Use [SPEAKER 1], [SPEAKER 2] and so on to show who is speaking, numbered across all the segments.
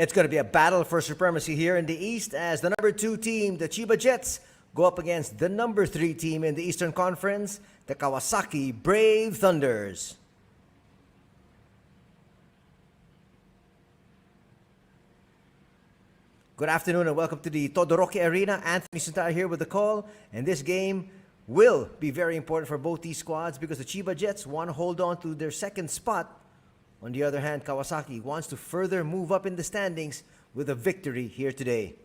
[SPEAKER 1] It's going to be a battle for supremacy here in the East as the number 2 team, the Chiba Jets, go up against the number 3 team in the Eastern Conference, the Kawasaki Brave Thunders. Good afternoon and welcome to the Todoroki Arena. Anthony Santana here with the call. And this game will be very important for both these squads because the Chiba Jets want to hold on to their second spot. On the other hand, Kawasaki wants to further move up in the standings with a victory here today.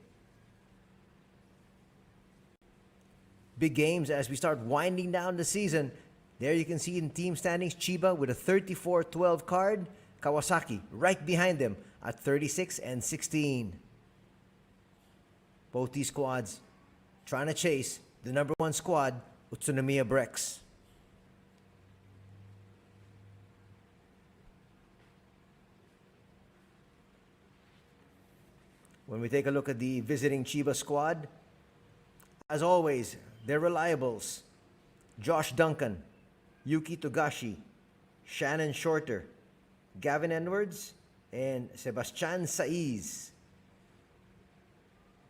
[SPEAKER 1] Big games as we start winding down the season. There you can see in team standings, Chiba with a 34-12 card. Kawasaki right behind them at 36-16. Both these squads trying to chase the number 1 squad, Utsunomiya Brex. When we take a look at the visiting Chiba squad, as always, they're reliables. Josh Duncan, Yuki Togashi, Shannon Shorter, Gavin Edwards, and Sebastian Saiz.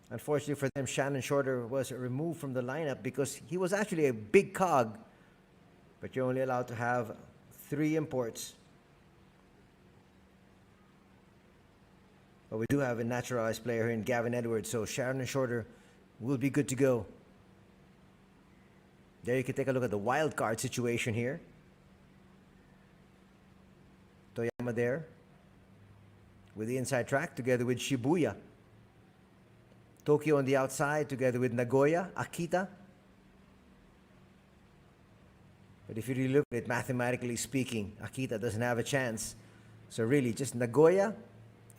[SPEAKER 1] Unfortunately for them, Shannon Shorter was removed from the lineup because he was actually a big cog, but you're only allowed to have 3 imports. But we do have a naturalized player here in Gavin Edwards, so Shannon Shorter will be good to go. There you can take a look at the wild card situation here. Toyama there with the inside track together with Shibuya. Tokyo on the outside together with Nagoya, Akita. But if you really look at it mathematically speaking, Akita doesn't have a chance. So really just Nagoya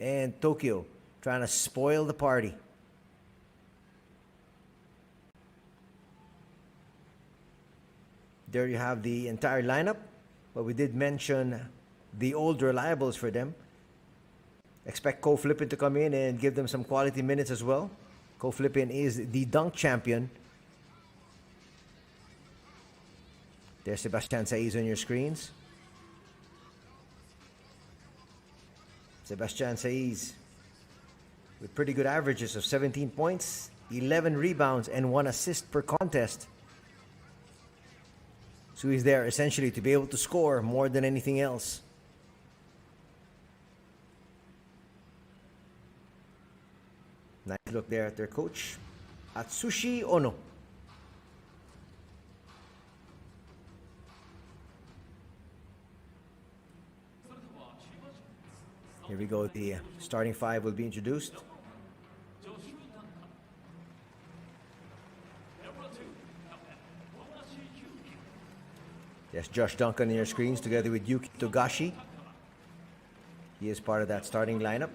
[SPEAKER 1] and Tokyo trying to spoil the party. There you have the entire lineup, but we did mention the old reliables for them. Expect Ko Flippin to come in and give them some quality minutes as well. Ko Flippin is the dunk champion. There's Sebastian Saiz on your screens. Sebastian Saiz with pretty good averages of 17 points, 11 rebounds, and 1 assist per contest. So he's there essentially to be able to score more than anything else. Nice look there at their coach, Atsushi Ono. Here we go, the starting 5 will be introduced. Yes, Josh Duncan on your screens together with Yuki Togashi. He is part of that starting lineup.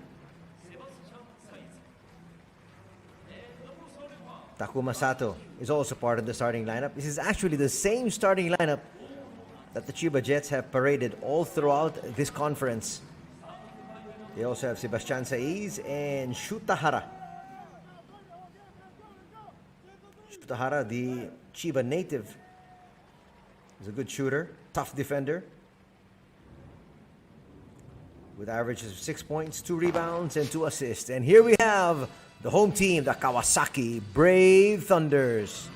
[SPEAKER 1] Takuma Sato is also part of the starting lineup. This is actually the same starting lineup that the Chiba Jets have paraded all throughout this conference. They also have Sebastian Saiz and Shutahara. Shutahara, the Chiba native, is a good shooter, tough defender, with averages of 6 points, 2 rebounds, and 2 assists. And here we have the home team, the Kawasaki Brave Thunders.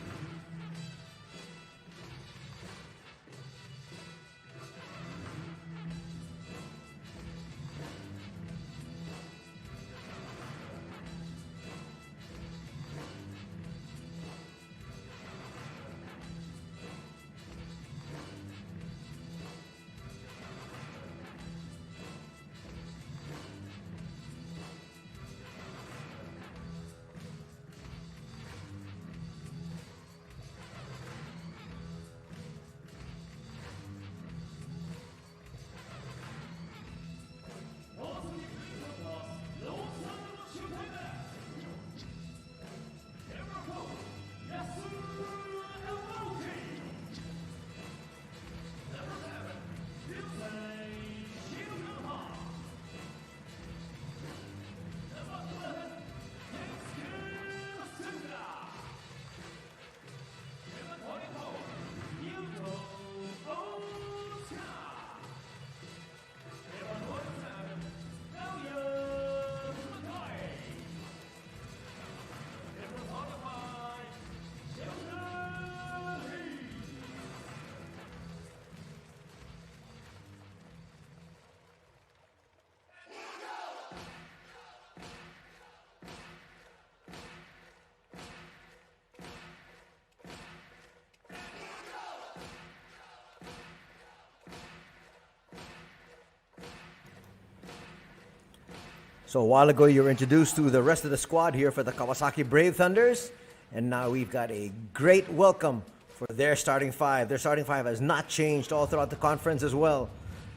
[SPEAKER 1] So a while ago, you were introduced to the rest of the squad here for the Kawasaki Brave Thunders. And now we've got a great welcome for their starting five. Their starting five has not changed all throughout the conference as well.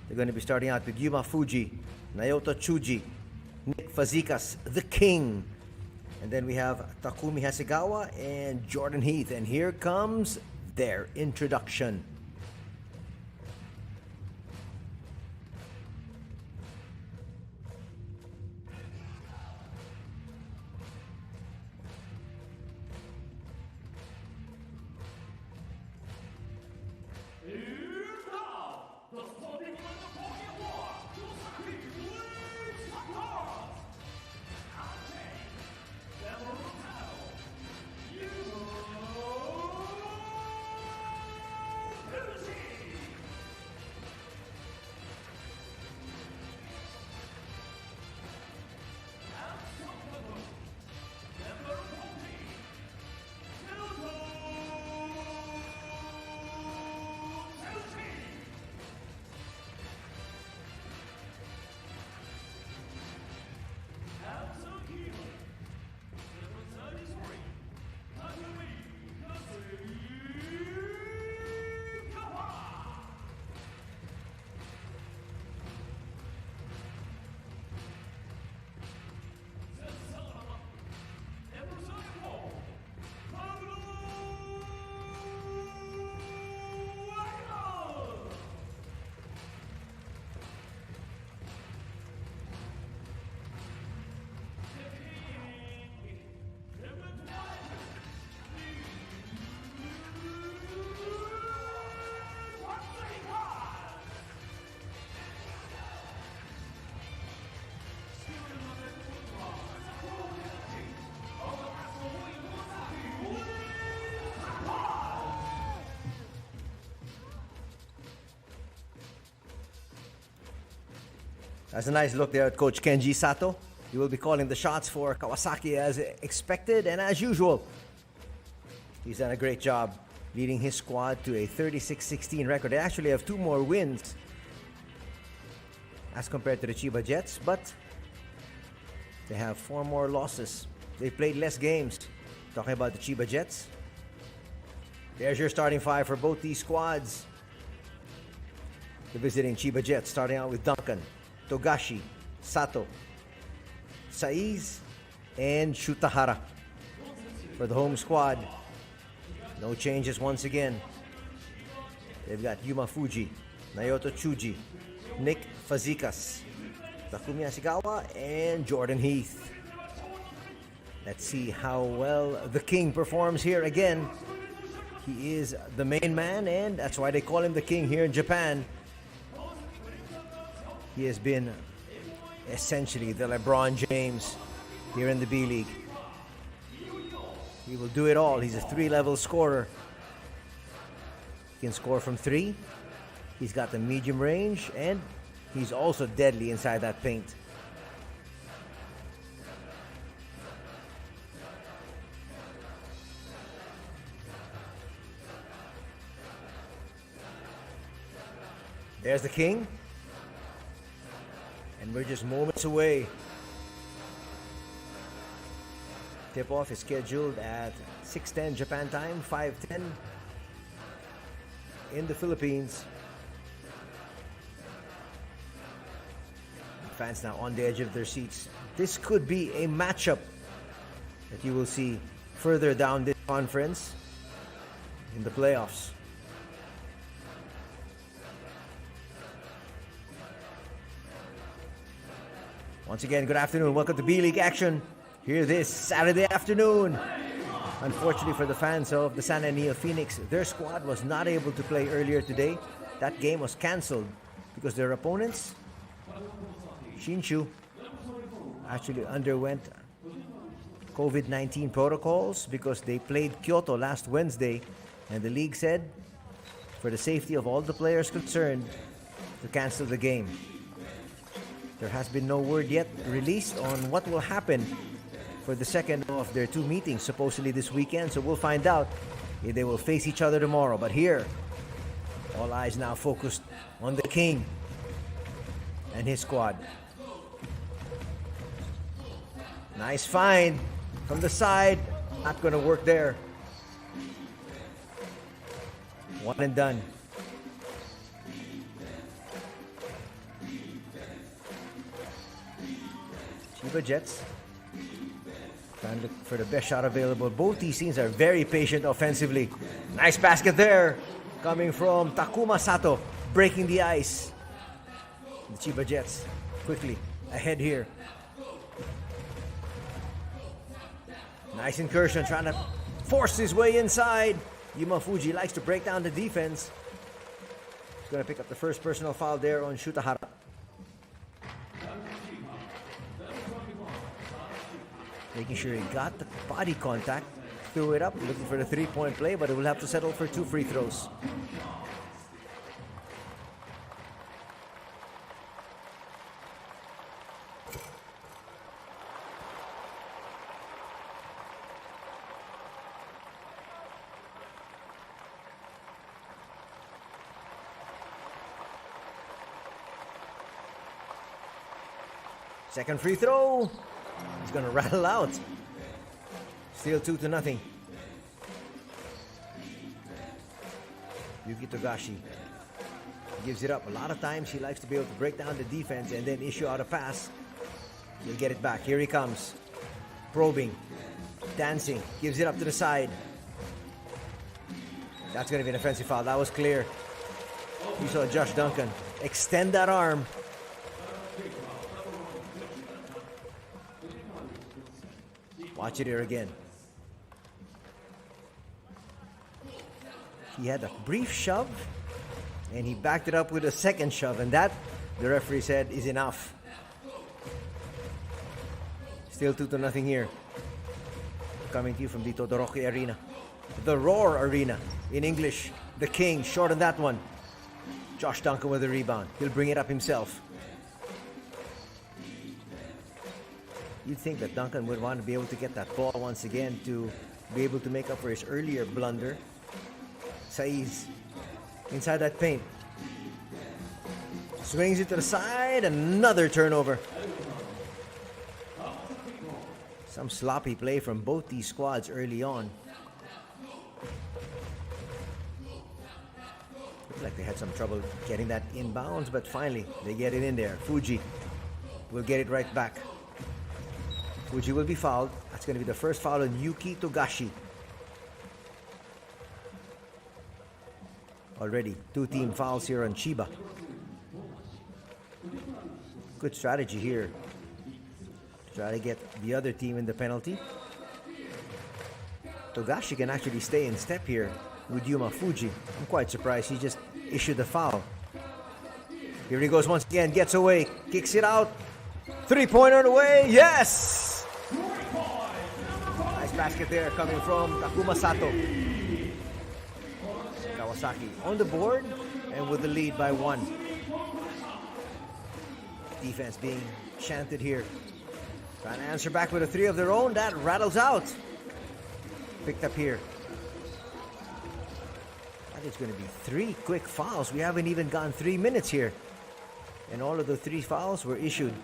[SPEAKER 1] They're going to be starting out with Yuma Fuji, Naoto Chuji, Nick Fazekas, the King. And then we have Takumi Hasegawa and Jordan Heath. And here comes their introduction. That's a nice look there at Coach Kenji Sato. He will be calling the shots for Kawasaki as expected and as usual. He's done a great job leading his squad to a 36-16 record. They actually have 2 more wins as compared to the Chiba Jets, but they have 4 more losses. They played less games. Talking about the Chiba Jets. There's your starting five for both these squads. The visiting Chiba Jets starting out with Duncan, Togashi, Sato, Saiz, and Shutahara. For the home squad, no changes once again. They've got Yuma Fuji, Naoto Chuji, Nick Fazekas, Takumi Hasegawa, and Jordan Heath. Let's see how well the King performs here again. He is the main man, and that's why they call him the King here in Japan. He has been essentially the LeBron James here in the B-League. He will do it all. He's a 3-level scorer. He can score from 3. He's got the medium range, and he's also deadly inside that paint. There's the King. And we're just moments away. Tip-off is scheduled at 6:10 Japan time, 5:10 in the Philippines. Fans now on the edge of their seats. This could be a matchup that you will see further down this conference in the playoffs. Once again, good afternoon. Welcome to B-League action here this Saturday afternoon. Unfortunately for the fans of the San Antonio Phoenix, their squad was not able to play earlier today. That game was canceled because their opponents, Shinshu, actually underwent COVID-19 protocols because they played Kyoto last Wednesday, and the league said, for the safety of all the players concerned, to cancel the game. There has been no word yet released on what will happen for the second of their 2 meetings, supposedly this weekend. So we'll find out if they will face each other tomorrow. But here, all eyes now focused on the King and his squad. Nice find from the side. Not going to work there. One and done. Chiba Jets trying to look for the best shot available. Both these teams are very patient offensively. Nice basket there. Coming from Takuma Sato. Breaking the ice. The Chiba Jets quickly ahead here. Nice incursion, trying to force his way inside. Yuma Fuji likes to break down the defense. He's going to pick up the first personal foul there on Shutahara. Making sure he got the body contact. Threw it up, looking for the three-point play, but he will have to settle for 2 free throws. Second free throw. He's going to rattle out. Still 2-0. Yuki Togashi gives it up. A lot of times he likes to be able to break down the defense and then issue out a pass. He'll get it back. Here he comes. Probing. Dancing. Gives it up to the side. That's going to be an offensive foul. That was clear. You saw Josh Duncan extend that arm. Watch it here again. He had a brief shove, and he backed it up with a second shove, and that, the referee said, is enough. Still 2-0 here. Coming to you from the Todoroki Arena. The Roar Arena. In English, the King, short on that one. Josh Duncan with the rebound. He'll bring it up himself. You'd think that Duncan would want to be able to get that ball once again to be able to make up for his earlier blunder. Saiz inside that paint. Swings it to the side. Another turnover. Some sloppy play from both these squads early on. Looks like they had some trouble getting that inbounds, but finally they get it in there. Fuji will get it right back. Fuji will be fouled. That's going to be the first foul on Yuki Togashi. Already 2 team fouls here on Chiba. Good strategy here. Try to get the other team in the penalty. Togashi can actually stay in step here with Yuma Fuji. I'm quite surprised he just issued the foul. Here he goes once again, gets away, kicks it out. 3-pointer on the way, yes! Nice basket there coming from Takuma Sato. Kawasaki on the board and with the lead by 1. Defense being chanted here. Trying to answer back with a 3 of their own. That rattles out. Picked up here. That is going to be 3 quick fouls. We haven't even gone 3 minutes here. And all of the 3 fouls were issued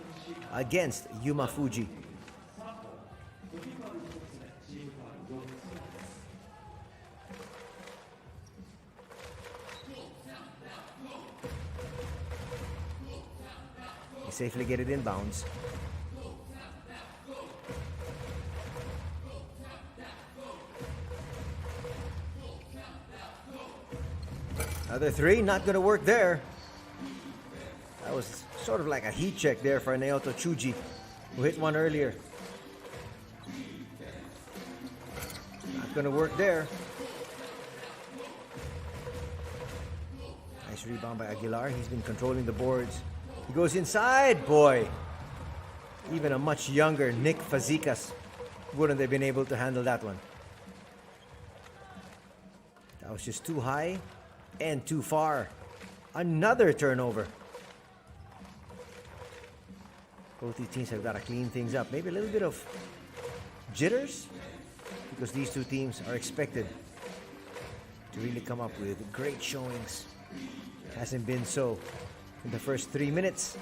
[SPEAKER 1] against Yuma Fuji. They safely get it inbounds. Another 3, not going to work there. That was sort of like a heat check there for Naoto Chuji, who hit one earlier. Not going to work there. Nice rebound by Aguilar. He's been controlling the boards. He goes inside. Boy, even a much younger Nick Fazekas wouldn't have been able to handle that one. That was just too high and too far. Another turnover. Both these teams have got to clean things up. Maybe a little bit of jitters, because these 2 teams are expected to really come up with great showings. Hasn't been so in the first 3 minutes.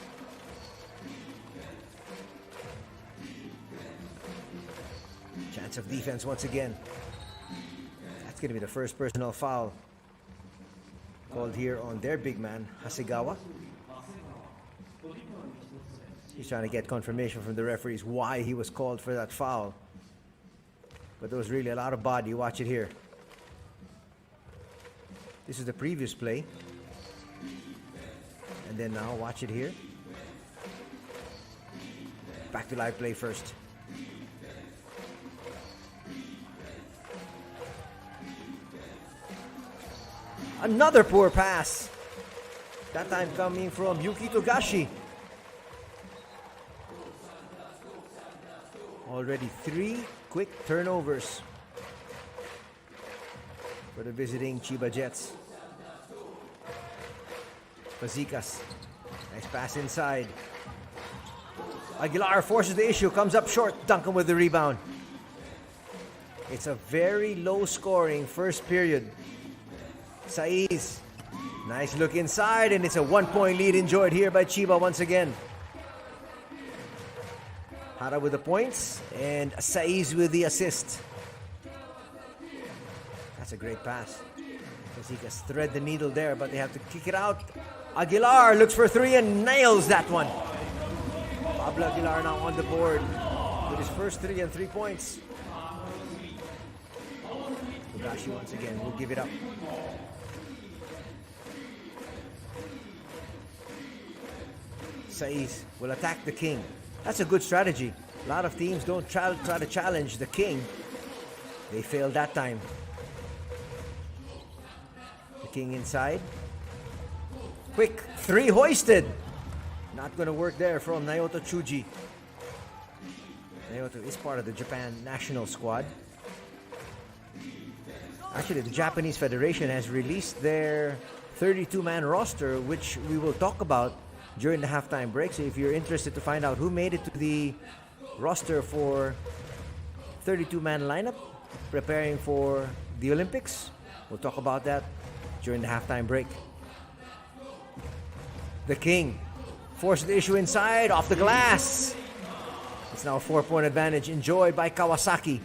[SPEAKER 1] Chance of defense once again. That's going to be the first personal foul called here on their big man, Hasegawa. He's trying to get confirmation from the referees why he was called for that foul. But there was really a lot of body. Watch it here. This is the previous play. And then now, watch it here. Back to live play first. Another poor pass. That time coming from Yuki Togashi. Already 3 quick turnovers for the visiting Chiba Jets. Fazikas. Nice pass inside. Aguilar forces the issue, comes up short. Duncan with the rebound. It's a very low scoring first period. Saiz. Nice look inside, and it's a 1-point lead enjoyed here by Chiba once again. Hara with the points, and Saiz with the assist. That's a great pass. Fazikas thread the needle there, but they have to kick it out. Aguilar looks for 3 and nails that one. Pablo Aguilar now on the board with his first 3 and 3 points. Togashi once again will give it up. Saiz will attack the king. That's a good strategy. A lot of teams don't try to challenge the king. They failed that time. The king inside. Quick 3 hoisted. Not going to work there from Naoto Chuji. Naoto is part of the Japan national squad. Actually, the Japanese Federation has released their 32-man roster, which we will talk about during the halftime break. So if you're interested to find out who made it to the roster for 32-man lineup preparing for the Olympics, we'll talk about that during the halftime break. The king forced the issue inside, off the glass. It's now a 4-point advantage enjoyed by Kawasaki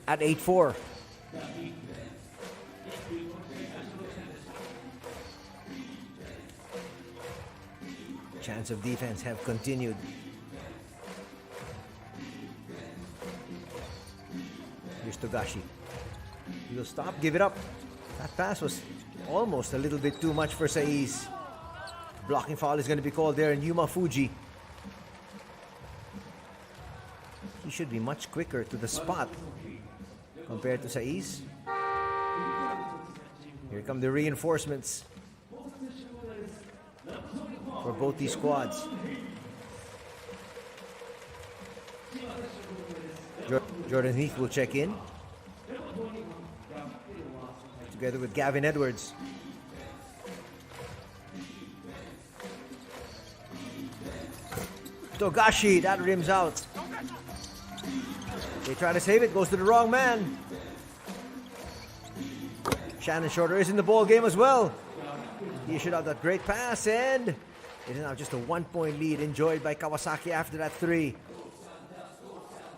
[SPEAKER 1] at 8-4. Chance of defense have continued. Here's Togashi. He will stop, give it up. That pass was almost a little bit too much for Saiz. Blocking foul is going to be called there, and Yuma Fuji. He should be much quicker to the spot compared to Saiz. Here come the reinforcements for both these squads. Jordan Heath will check in together with Gavin Edwards. Togashi, that rims out. They try to save it, goes to the wrong man. Shannon Shorter is in the ball game as well. He should have that great pass, and it is now just a 1-point lead enjoyed by Kawasaki after that 3.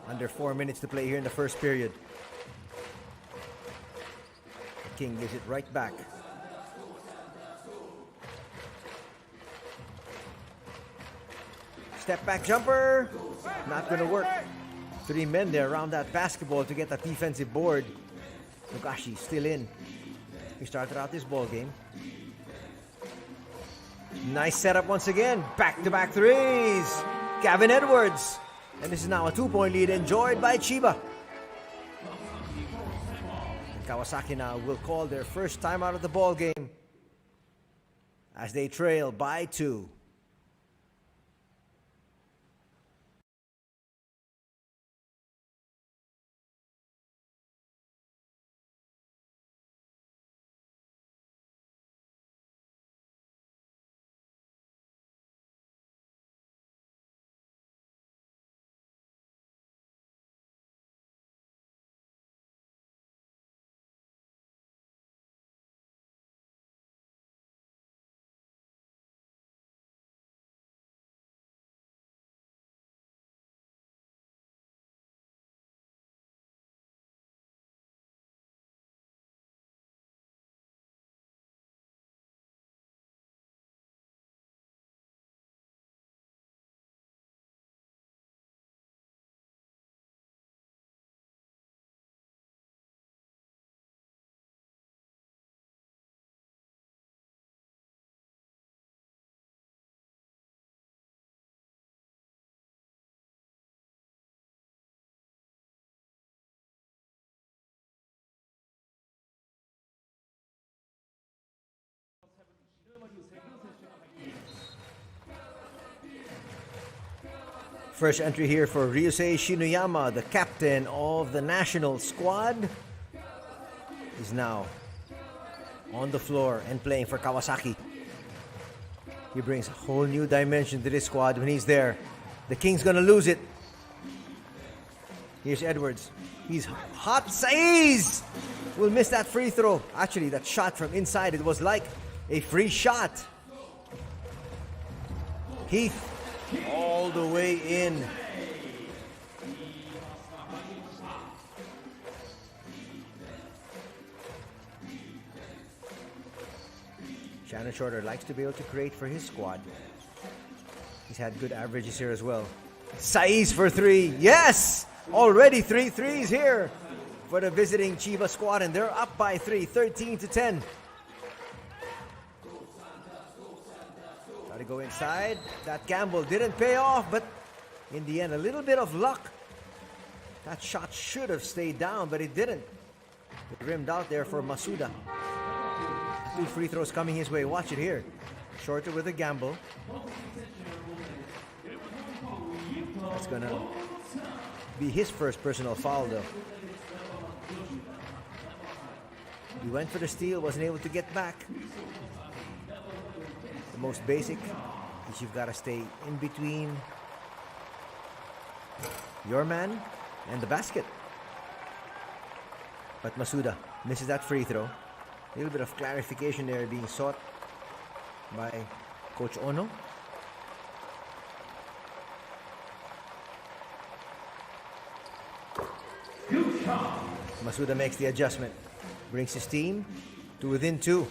[SPEAKER 1] Under 4 minutes to play here in the first period. The king gives it right back. Step back jumper. Not going to work. 3 men there around that basketball to get that defensive board. Togashi still in. He started out this ball game. Nice setup once again. Back-to-back threes. Gavin Edwards. And this is now a 2-point lead enjoyed by Chiba. And Kawasaki now will call their first time out of the ball game as they trail by 2. First entry here for Ryusei Shinoyama, the captain of the national squad, is now on the floor and playing for Kawasaki. He brings a whole new dimension to this squad when he's there. The King's gonna lose it. Here's Edwards. He's hot. Saiz will miss that free throw. Actually, that shot from inside, it was like a free shot. Heath all the way in. Shannon Shorter likes to be able to create for his squad. He's had good averages here as well. Saiz for three. Yes! Already 3 threes here for the visiting Chiba squad, and they're up by 3, 13-10. Try to go inside. That gamble didn't pay off, but in the end, a little bit of luck. That shot should have stayed down, but it didn't. It rimmed out there for Masuda. 2 free throws coming his way. Watch it here. Shorter with a gamble. That's gonna be his first personal foul though. He went for the steal, wasn't able to get back. The most basic is you've got to stay in between your man and the basket. But Masuda misses that free throw. A little bit of clarification there being sought by Coach Ono. Masuda makes the adjustment, brings his team to within 2.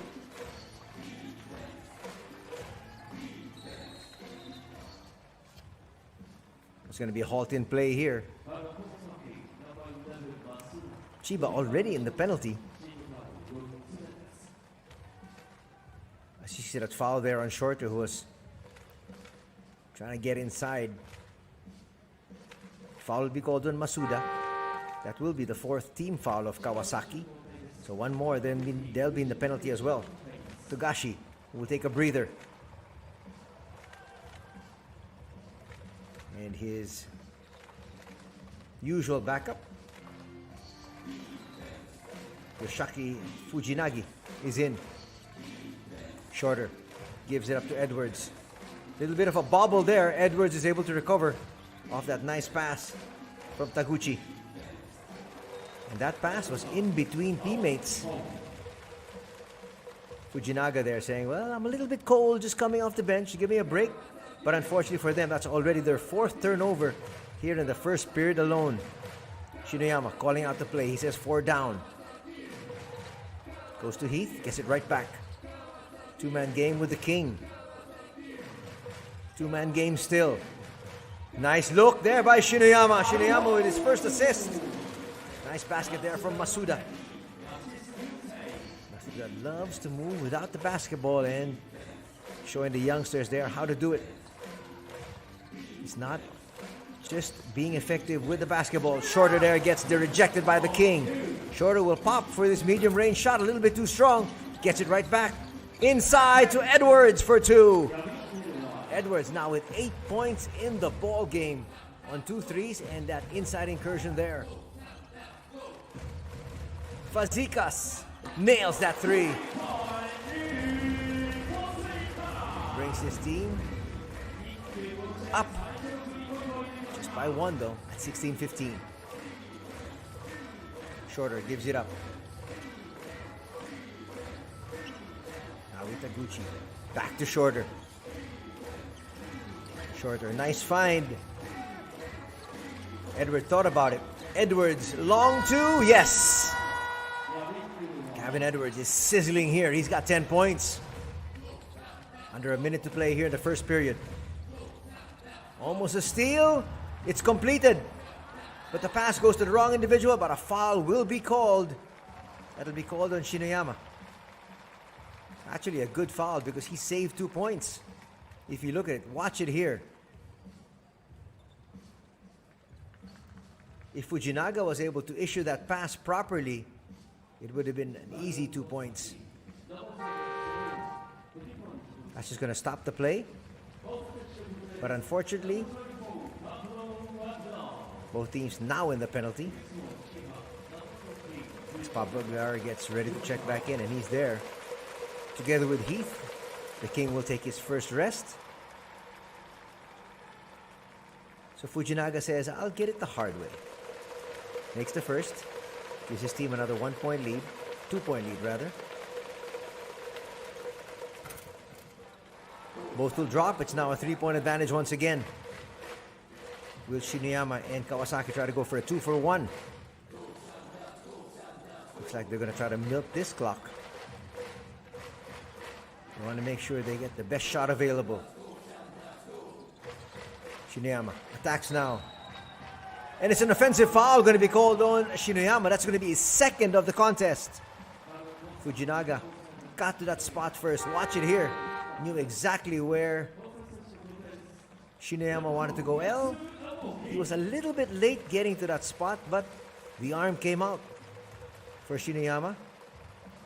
[SPEAKER 1] It's going to be a halt in play here. Chiba already in the penalty. As you see that foul there on Shorter, who was trying to get inside. Foul will be called on Masuda. That will be the 4th team foul of Kawasaki. So one more, then they'll be in the penalty as well. Togashi will take a breather. And his usual backup, Yoshaki Fujinagi, is in. Shorter gives it up to Edwards. Little bit of a bobble there. Edwards is able to recover off that nice pass from Taguchi. And that pass was in between teammates. Fujinaga there saying, well, I'm a little bit cold just coming off the bench. Give me a break. But unfortunately for them, that's already their 4th turnover here in the first period alone. Shinoyama calling out the play. He says 4 down. Goes to Heath. Gets it right back. 2-man game with the King. 2-man game still. Nice look there by Shinoyama. Shinoyama with his first assist. Nice basket there from Masuda. Masuda loves to move without the basketball and showing the youngsters there how to do it. It's not just being effective with the basketball. Shorter there gets rejected by the King. Shorter will pop for this medium range shot, a little bit too strong. Gets it right back. Inside to Edwards for 2. Edwards now with 8 points in the ball game on 2 threes and that inside incursion there. Fazekas nails that 3. Brings his team up just by 1 though at 16-15. Shorter gives it up. Now with Taguchi. Back to Shorter. Shorter, nice find. Edwards thought about it. Edwards, long 2, yes! Gavin Edwards is sizzling here. He's got 10 points. Under a minute to play here in the first period. Almost a steal. It's completed. But the pass goes to the wrong individual, but a foul will be called. That'll be called on Shinoyama. Actually a good foul because he saved 2 points. If you look at it, watch it here. If Fujinaga was able to issue that pass properly, it would have been an easy 2 points. That's just going to stop the play. But unfortunately, Both teams now in the penalty. As Pablo Aguilar gets ready to check back in, and he's there. Together with Heath, the King will take his first rest. So Fujinaga says, I'll get it the hard way. Makes the first. Gives his team another 1-point lead. 2-point lead, rather. Both will drop. It's now a 3-point advantage once again. Will Shiniyama and Kawasaki try to go for a 2-for-1? Looks like they're going to try to milk this clock. They want to make sure they get the best shot available. Shiniyama attacks now. And it's an offensive foul going to be called on Shiniyama. That's going to be his second of the contest. Fujinaga got to that spot first. Watch it here. Knew exactly where Shiniyama wanted to go. He was a little bit late getting to that spot, but the arm came out for Shiniyama.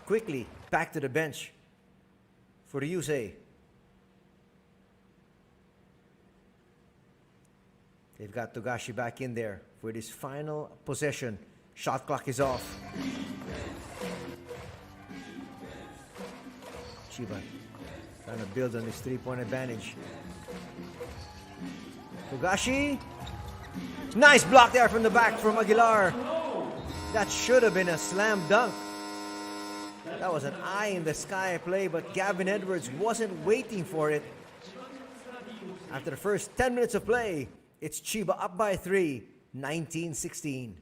[SPEAKER 1] Quickly back to the bench for the Yusei. They've got Togashi back in there for this final possession. Shot clock is off. Chiba trying to build on this 3-point advantage. Togashi. Nice block there from the back from Aguilar. That should have been a slam dunk. That was an eye-in-the-sky play, but Gavin Edwards wasn't waiting for it. After the first 10 minutes of play, it's Chiba up by 3, 19-16.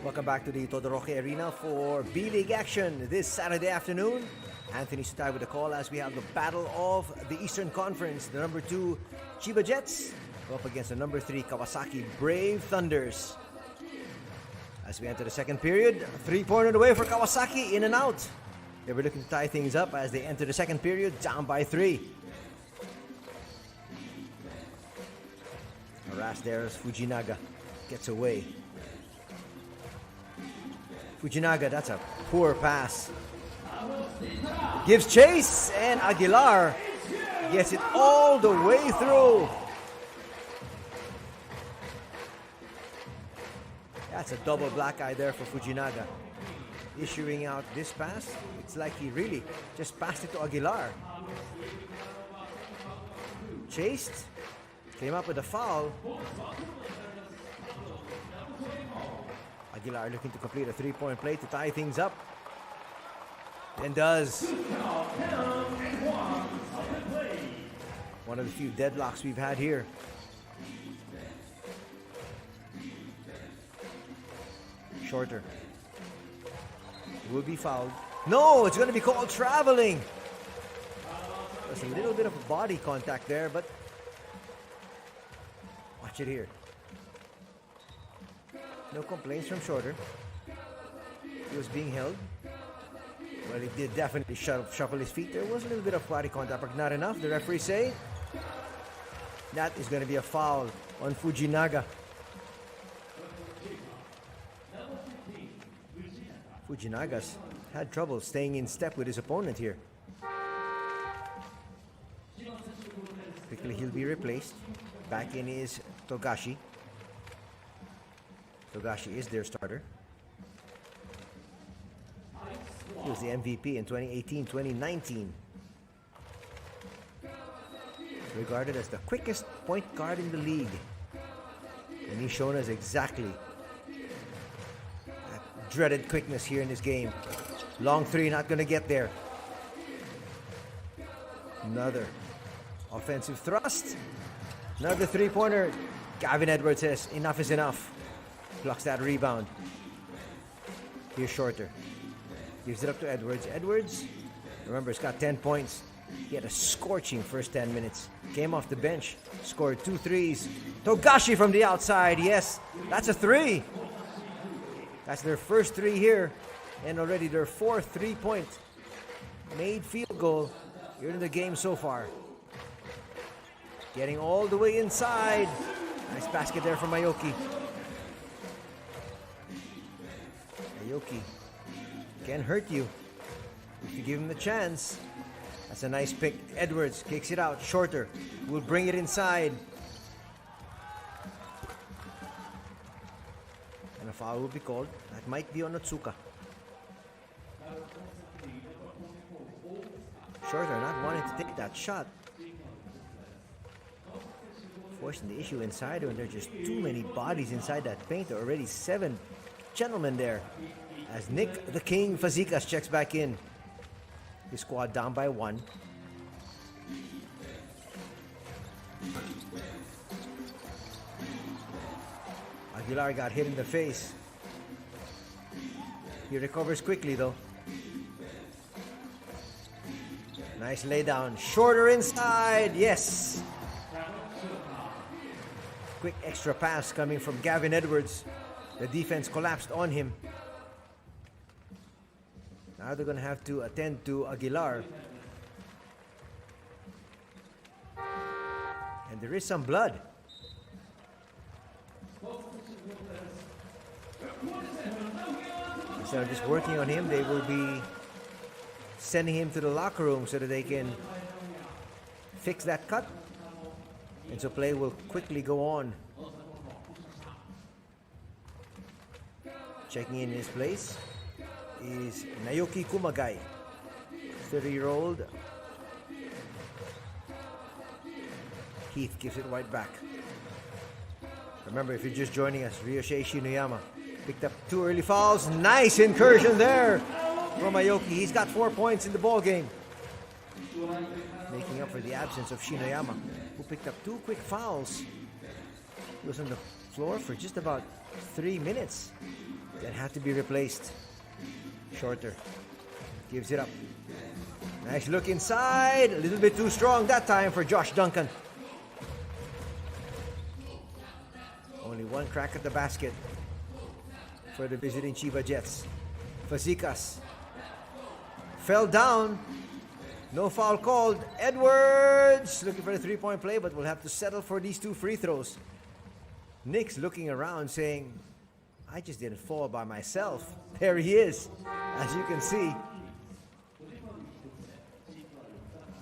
[SPEAKER 1] Welcome back to the Todoroki Arena for B.LEAGUE action this Saturday afternoon. Anthony Sutai with the call as we have the battle of the Eastern Conference. The number 2 Chiba Jets go up against the number 3 Kawasaki Brave Thunders. As we enter the second period, 3-pointer away for Kawasaki, in and out. They were looking to tie things up as they enter the second period, down by 3. Harassed there as Fujinaga gets away. Fujinaga, that's a poor pass. Gives chase, and Aguilar gets it all the way through. That's a double black eye there for Fujinaga. Issuing out this pass, it's like he really just passed it to Aguilar. Chased, came up with a foul. Aguilar looking to complete a 3-point play to tie things up. And does. One of the few deadlocks we've had here. Shorter. Will be fouled. No, it's going to be called traveling. There's a little bit of body contact there, but watch it here. No complaints from Shorter. He was being held. Well, he did definitely shuffle his feet. There was a little bit of body contact, but not enough. The referee say that is going to be a foul on Fujinaga. Fujinaga's had trouble staying in step with his opponent here. Quickly he'll be replaced. Back in is Togashi. Togashi is their starter. He was the MVP in 2018-2019. Regarded as the quickest point guard in the league. And he's shown us exactly that dreaded quickness here in this game. Long three, not going to get there. Another offensive thrust. Another three-pointer. Gavin Edwards says, enough is enough. Blocks that rebound. Here's Shorter. Gives it up to Edwards. Edwards, remember, he's got 10 points. He had a scorching first 10 minutes. Came off the bench. Scored 2 threes. Togashi from the outside. Yes, that's a three. That's their first three here. And already their fourth three-point made field goal here in the game so far. Getting all the way inside. Nice basket there from Aoki. Aoki can hurt you if you give him the chance. That's a nice pick. Edwards kicks it out. Shorter will bring it inside. And a foul will be called. That might be on Otsuka. Shorter not wanting to take that shot. Forcing the issue inside when there are just too many bodies inside that paint. There are already 7 gentlemen there. As Nick the King Fazekas checks back in. His squad down by 1. Aguilar got hit in the face. He recovers quickly though. Nice laydown. Shorter inside. Yes. Quick extra pass coming from Gavin Edwards. The defense collapsed on him. Now they're going to have to attend to Aguilar. And there is some blood. Instead of just working on him, they will be sending him to the locker room so that they can fix that cut. And so play will quickly go on. Checking in his place is Naoki Kumagai, 30-year-old. Heath gives it right back. Remember, if you're just joining us, Ryosei Shinoyama picked up 2 early fouls. Nice incursion there from Aoki. He's got 4 points in the ball game, making up for the absence of Shinoyama, who picked up 2 quick fouls. He was on the floor for just about 3 minutes. Then had to be replaced. Shorter gives it up. Nice look inside. A little bit too strong that time for Josh Duncan. Only 1 crack at the basket for the visiting Chiba Jets. Fazekas fell down. No foul called. Edwards looking for the 3-point play, but will have to settle for these 2 free throws. Nick's looking around saying, I just didn't fall by myself. There he is, as you can see.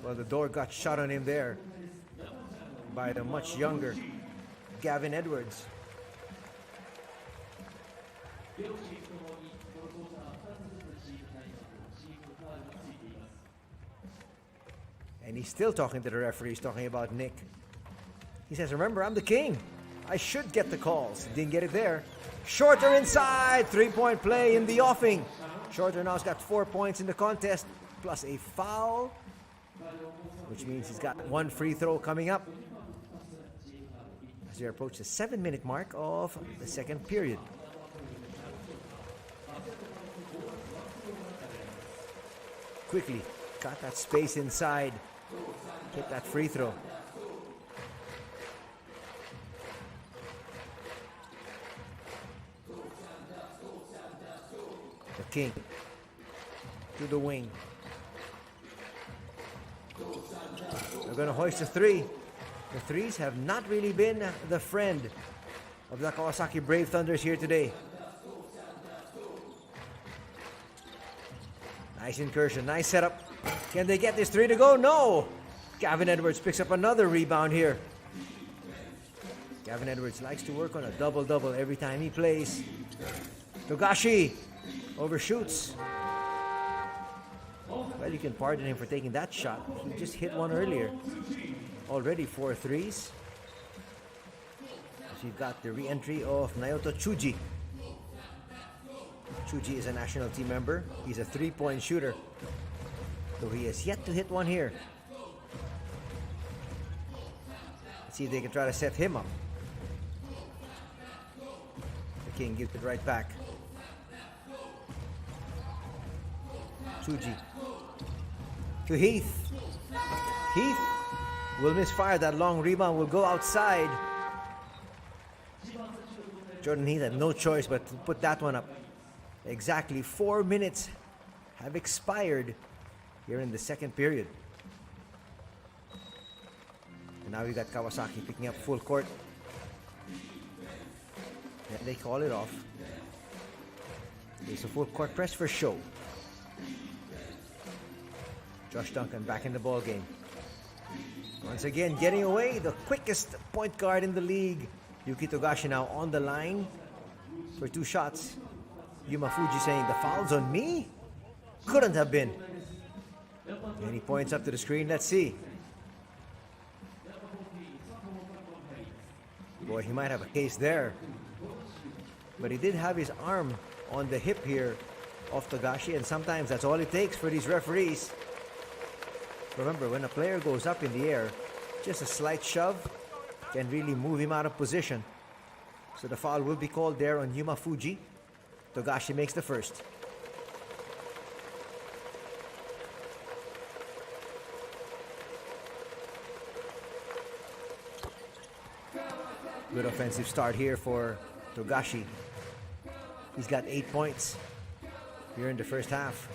[SPEAKER 1] Well, the door got shut on him there by the much younger Gavin Edwards. And he's still talking to the referee. He's talking about Nick. He says, remember, I'm the king. I should get the calls. Didn't get it there. Shorter inside. 3-point play in the offing. Shorter now's got 4 points in the contest, plus a foul, which means he's got one free throw coming up as we approach the 7-minute mark of the second period. Quickly got that space inside, hit that free throw. The King to the wing. They're going to hoist a three. The threes have not really been the friend of the Kawasaki Brave Thunders here today. Nice incursion, nice setup. Can they get this three to go? No! Gavin Edwards picks up another rebound here. Gavin Edwards likes to work on a double-double every time he plays. Togashi overshoots. Well, you can pardon him for taking that shot. He just hit one earlier. Already 4 threes. So you've got the re-entry of Naoto Chuji. Chuji is a national team member. He's a 3-point shooter, though he has yet to hit one here. Let's see if they can try to set him up. The King gives it right back. Chuji to Heath. Heath will misfire. That long rebound will go outside. Jordan Heath had no choice but to put that one up. Exactly 4 minutes have expired here in the second period. And now we got Kawasaki picking up full court. And they call it off. It's a full court press for show. Josh Duncan back in the ball game. Once again, getting away, the quickest point guard in the league. Yuki Togashi now on the line for 2 shots. Yuma Fuji saying, the foul's on me? Couldn't have been. And he points up to the screen. Let's see. Boy, he might have a case there. But he did have his arm on the hip here of Togashi, and sometimes that's all it takes for these referees. Remember, when a player goes up in the air, just a slight shove can really move him out of position. So the foul will be called there on Yuma Fuji. Togashi makes the first. Good offensive start here for Togashi. He's got 8 points here in the first half.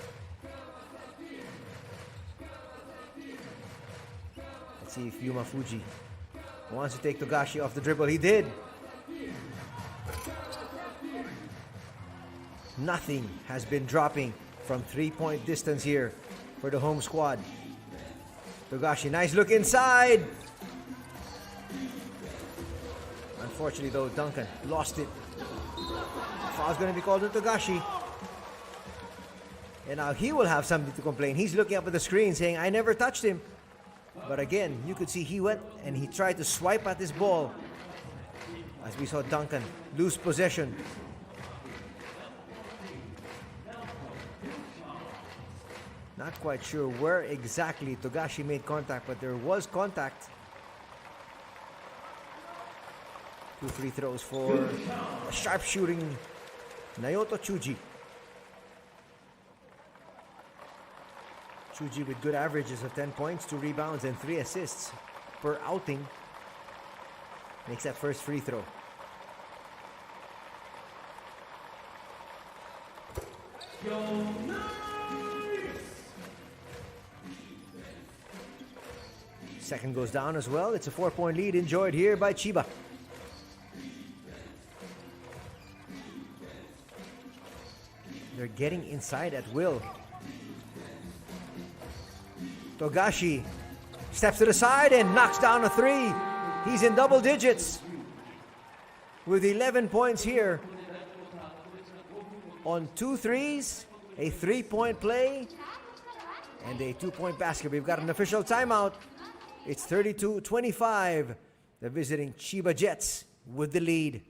[SPEAKER 1] Let's see if Yuma Fuji wants to take Togashi off the dribble. He did. Nothing has been dropping from 3-point distance here for the home squad. Togashi, nice look inside. Unfortunately though, Duncan lost it. Foul's going to be called on Togashi. And now he will have something to complain. He's looking up at the screen saying, I never touched him. But again, you could see he went and he tried to swipe at this ball. As we saw Duncan lose possession. Not quite sure where exactly Togashi made contact, but there was contact. 2 free throws for a sharp shooting Naoto Chuji. Chuji with good averages of 10 points, 2 rebounds, and 3 assists per outing. Makes that first free throw. Second goes down as well. It's a 4-point lead enjoyed here by Chiba. They're getting inside at will. Togashi steps to the side and knocks down a 3. He's in double digits with 11 points here on 2 threes, a 3-point play, and a 2-point basket. We've got an official timeout. It's 32-25. The visiting Chiba Jets with the lead.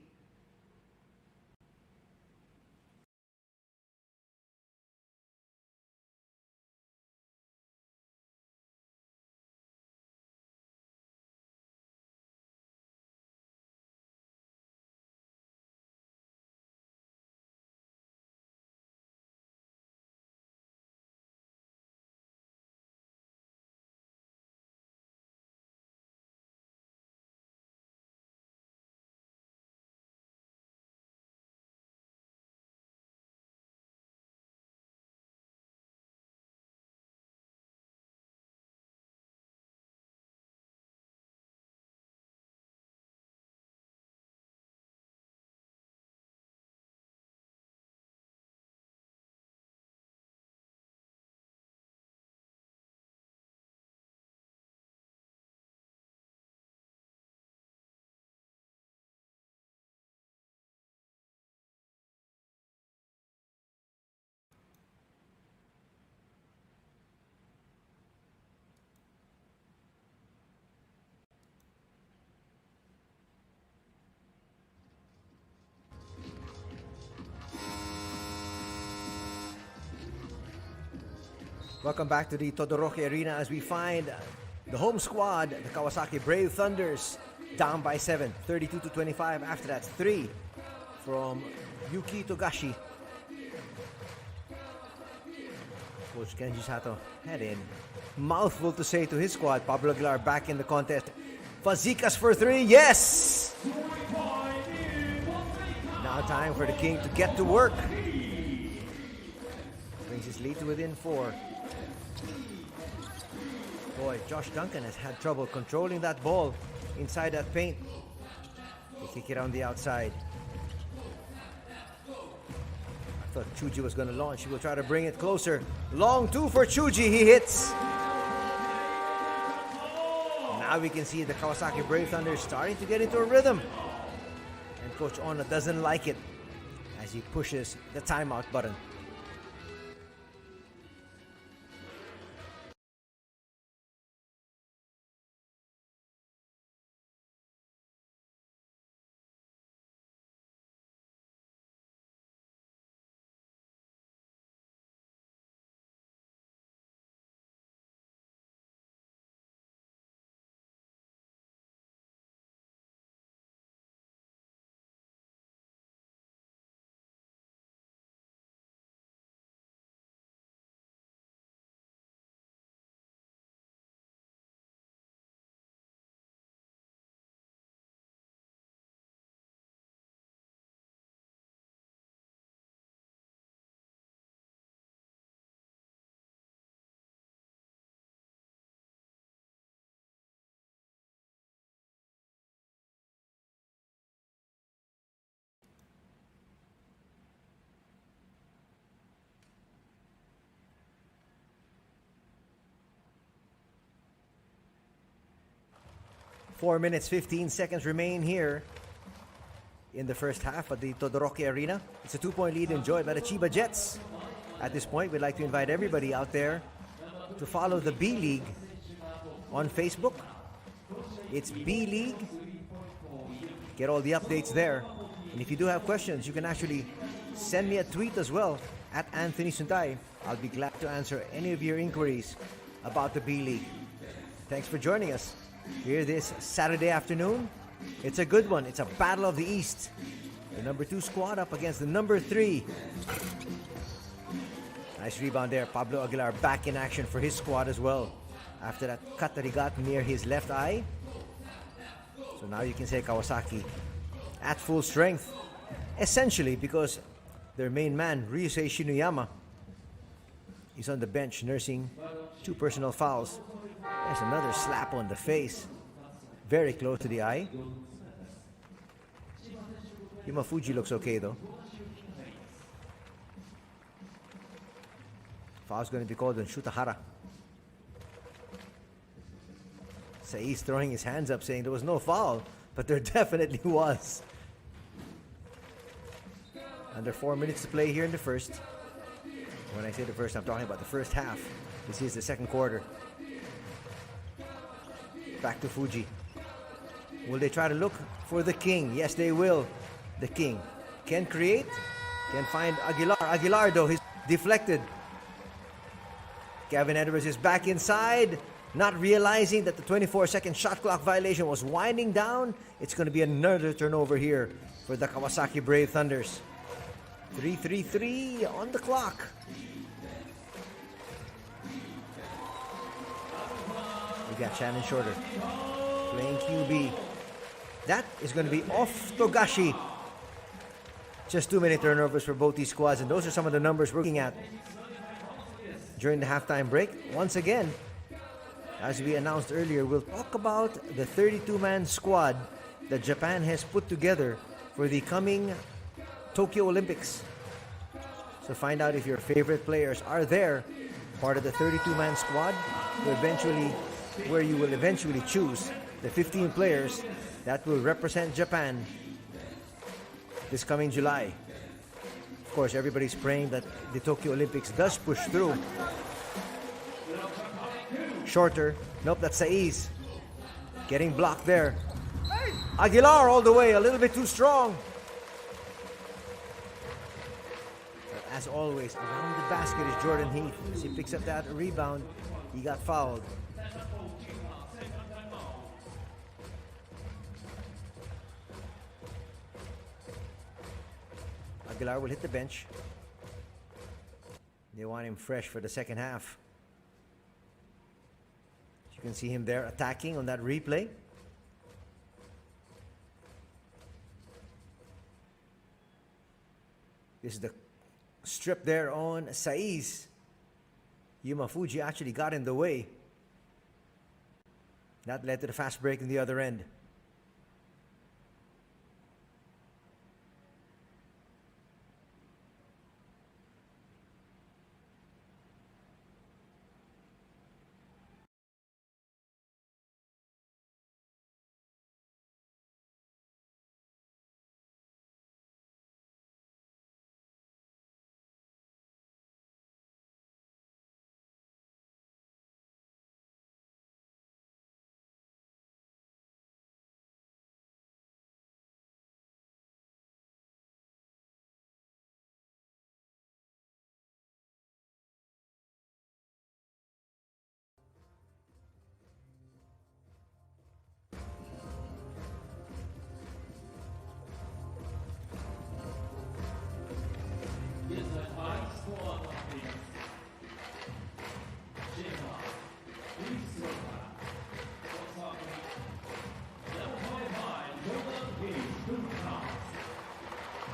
[SPEAKER 1] Welcome back to the Todoroki Arena as we find the home squad, the Kawasaki Brave Thunders, down by 7, 32-25. After that, 3 from Yuki Togashi. Coach Kenji Sato head in. Mouthful to say to his squad. Pablo Aguilar back in the contest. Fazikas for 3. Yes! Now time for the King to get to work. Brings his lead to within 4. Boy, Josh Duncan has had trouble controlling that ball inside that paint. They kick it on the outside. I thought Chuji was going to launch. He will try to bring it closer. Long 2 for Chuji. He hits. Now we can see the Kawasaki Brave Thunder starting to get into a rhythm. And Coach Ona doesn't like it as he pushes the timeout button. Four minutes, 15 seconds remain here in the first half at the Todoroki Arena. It's a 2-point lead enjoyed by the Chiba Jets. At this point, we'd like to invite everybody out there to follow the B.LEAGUE on Facebook. It's B.LEAGUE. Get all the updates there. And if you do have questions, you can actually send me a tweet as well at Anthony Suntay. I'll be glad to answer any of your inquiries about the B.LEAGUE. Thanks for joining us here this Saturday afternoon. It's a good one. It's a battle of the East. The number 2 squad up against the number 3. Nice rebound there. Pablo Aguilar back in action for his squad as well. After that cut that he got near his left eye. So now you can say Kawasaki at full strength. Essentially because their main man, Ryusei Shinuyama, is on the bench nursing 2 personal fouls. There's another slap on the face. Very close to the eye. Fuji looks okay though. Foul's going to be called on Shutahara. Saiz throwing his hands up saying there was no foul, but there definitely was. Under 4 minutes to play here in the first. When I say the first, I'm talking about the first half. This is the second quarter. Back to Fuji. Will they try to look for the King? Yes, they will. The King can create, can find Aguilar. Aguilar, though, he's deflected. Gavin Edwards is back inside, not realizing that the 24-second shot clock violation was winding down. It's going to be another turnover here for the Kawasaki Brave Thunders. 3:33 on the clock. We got Shannon Shorter playing QB. That is going to be off Togashi. Just 2 minute turnovers for both these squads, and those are some of the numbers we're looking at during the halftime break. Once again, as we announced earlier, we'll talk about the 32-man squad that Japan has put together for the coming Tokyo Olympics. So find out if your favorite players are there, part of the 32-man squad, where you will eventually choose the 15 players that will represent Japan this coming July. Of course, everybody's praying that the Tokyo Olympics does push through. Shorter. Nope, that's Saiz. Getting blocked there. Aguilar all the way, a little bit too strong. As as always, around the basket is Jordan Heath. As he picks up that rebound, he got fouled. Aguilar will hit the bench. They want him fresh for the second half. You can see him there attacking on that replay. This is the strip there on Saiz. Yuma Fuji actually got in the way. That led to the fast break in the other end.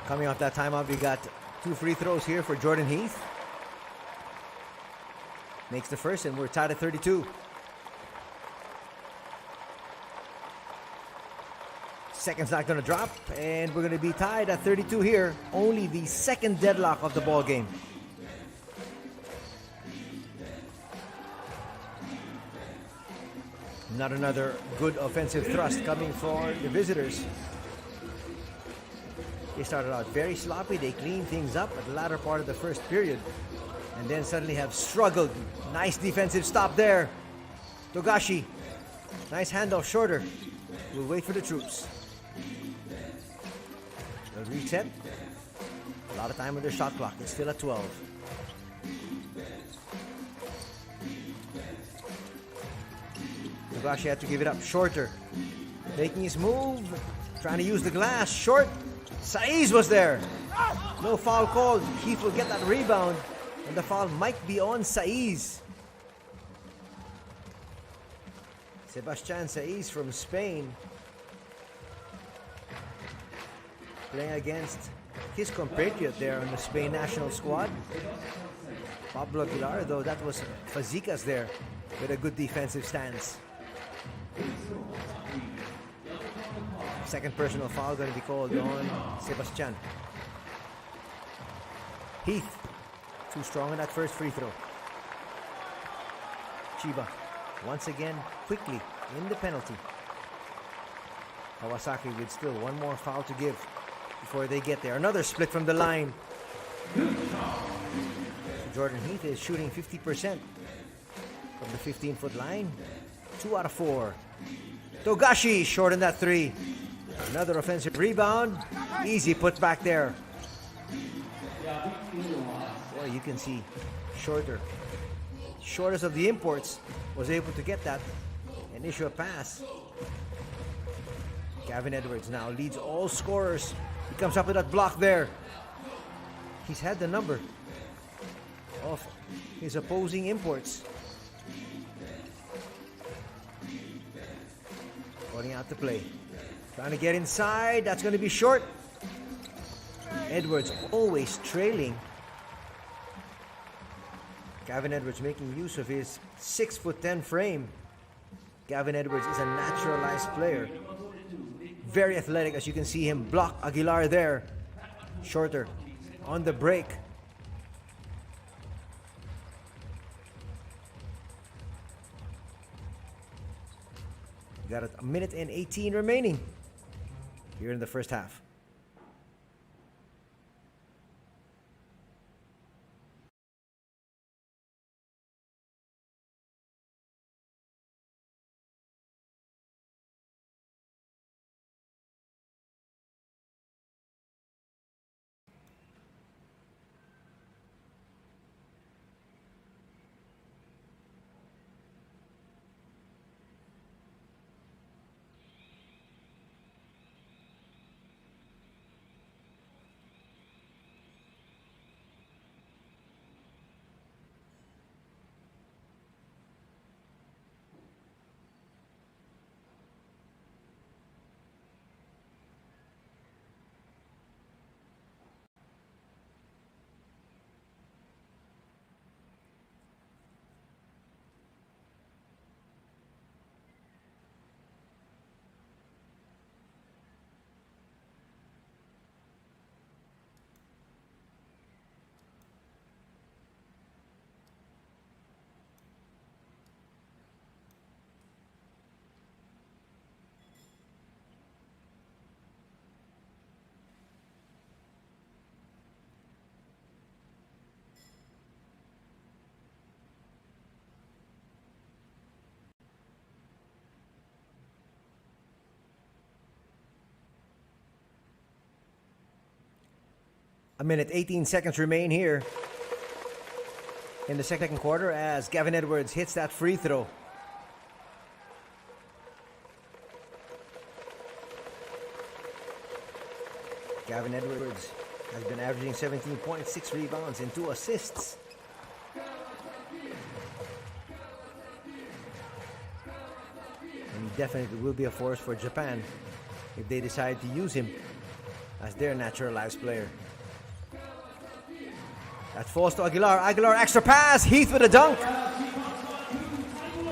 [SPEAKER 1] Coming off that timeout, we got 2 free throws here for Jordan Heath. Makes the first, and we're tied at 32. Second's not going to drop, and we're going to be tied at 32 here. Only the second deadlock of the ball game. Not another good offensive thrust coming for the visitors. They started out very sloppy. They cleaned things up at the latter part of the first period, and then suddenly have struggled. Nice defensive stop there. Togashi. Nice handoff shorter. We'll wait for the troops. They'll reset. A lot of time on their shot clock. It's still at 12. Togashi had to give it up. Shorter. Making his move. Trying to use the glass. Short. Saiz was there. No foul called. Heath will get that rebound. And the foul might be on Saiz. Sebastian Saiz from Spain. Playing against his compatriot there on the Spain national squad. Pablo Aguilar, though that was Fazekas there with a good defensive stance. Second personal foul going to be called on Sebastian. Heath, too strong on that first free throw. Chiba, once again, quickly in the penalty. Kawasaki with still one more foul to give before they get there. Another split from the line. Jordan Heath is shooting 50% from the 15-foot line. 2 out of 4. Togashi short on that 3. Another offensive rebound. Easy put back there. Boy, you can see shorter. Shortest of the imports was able to get that and issue a pass. Gavin Edwards now leads all scorers. He comes up with that block there. He's had the number of his opposing imports. Going out to play. Trying to get inside. That's going to be short. Edwards always trailing. Gavin Edwards making use of his 6'10" frame. Gavin Edwards is a naturalized player. Very athletic, as you can see him block Aguilar there. Shorter on the break. Got a minute and 18 remaining here in the first half. A minute, 18 seconds remain here in the second quarter as Gavin Edwards hits that free throw. Gavin Edwards has been averaging 17.6 rebounds and 2 assists. And he definitely will be a force for Japan if they decide to use him as their naturalized player. That falls to Aguilar. Aguilar, extra pass. Heath with a dunk.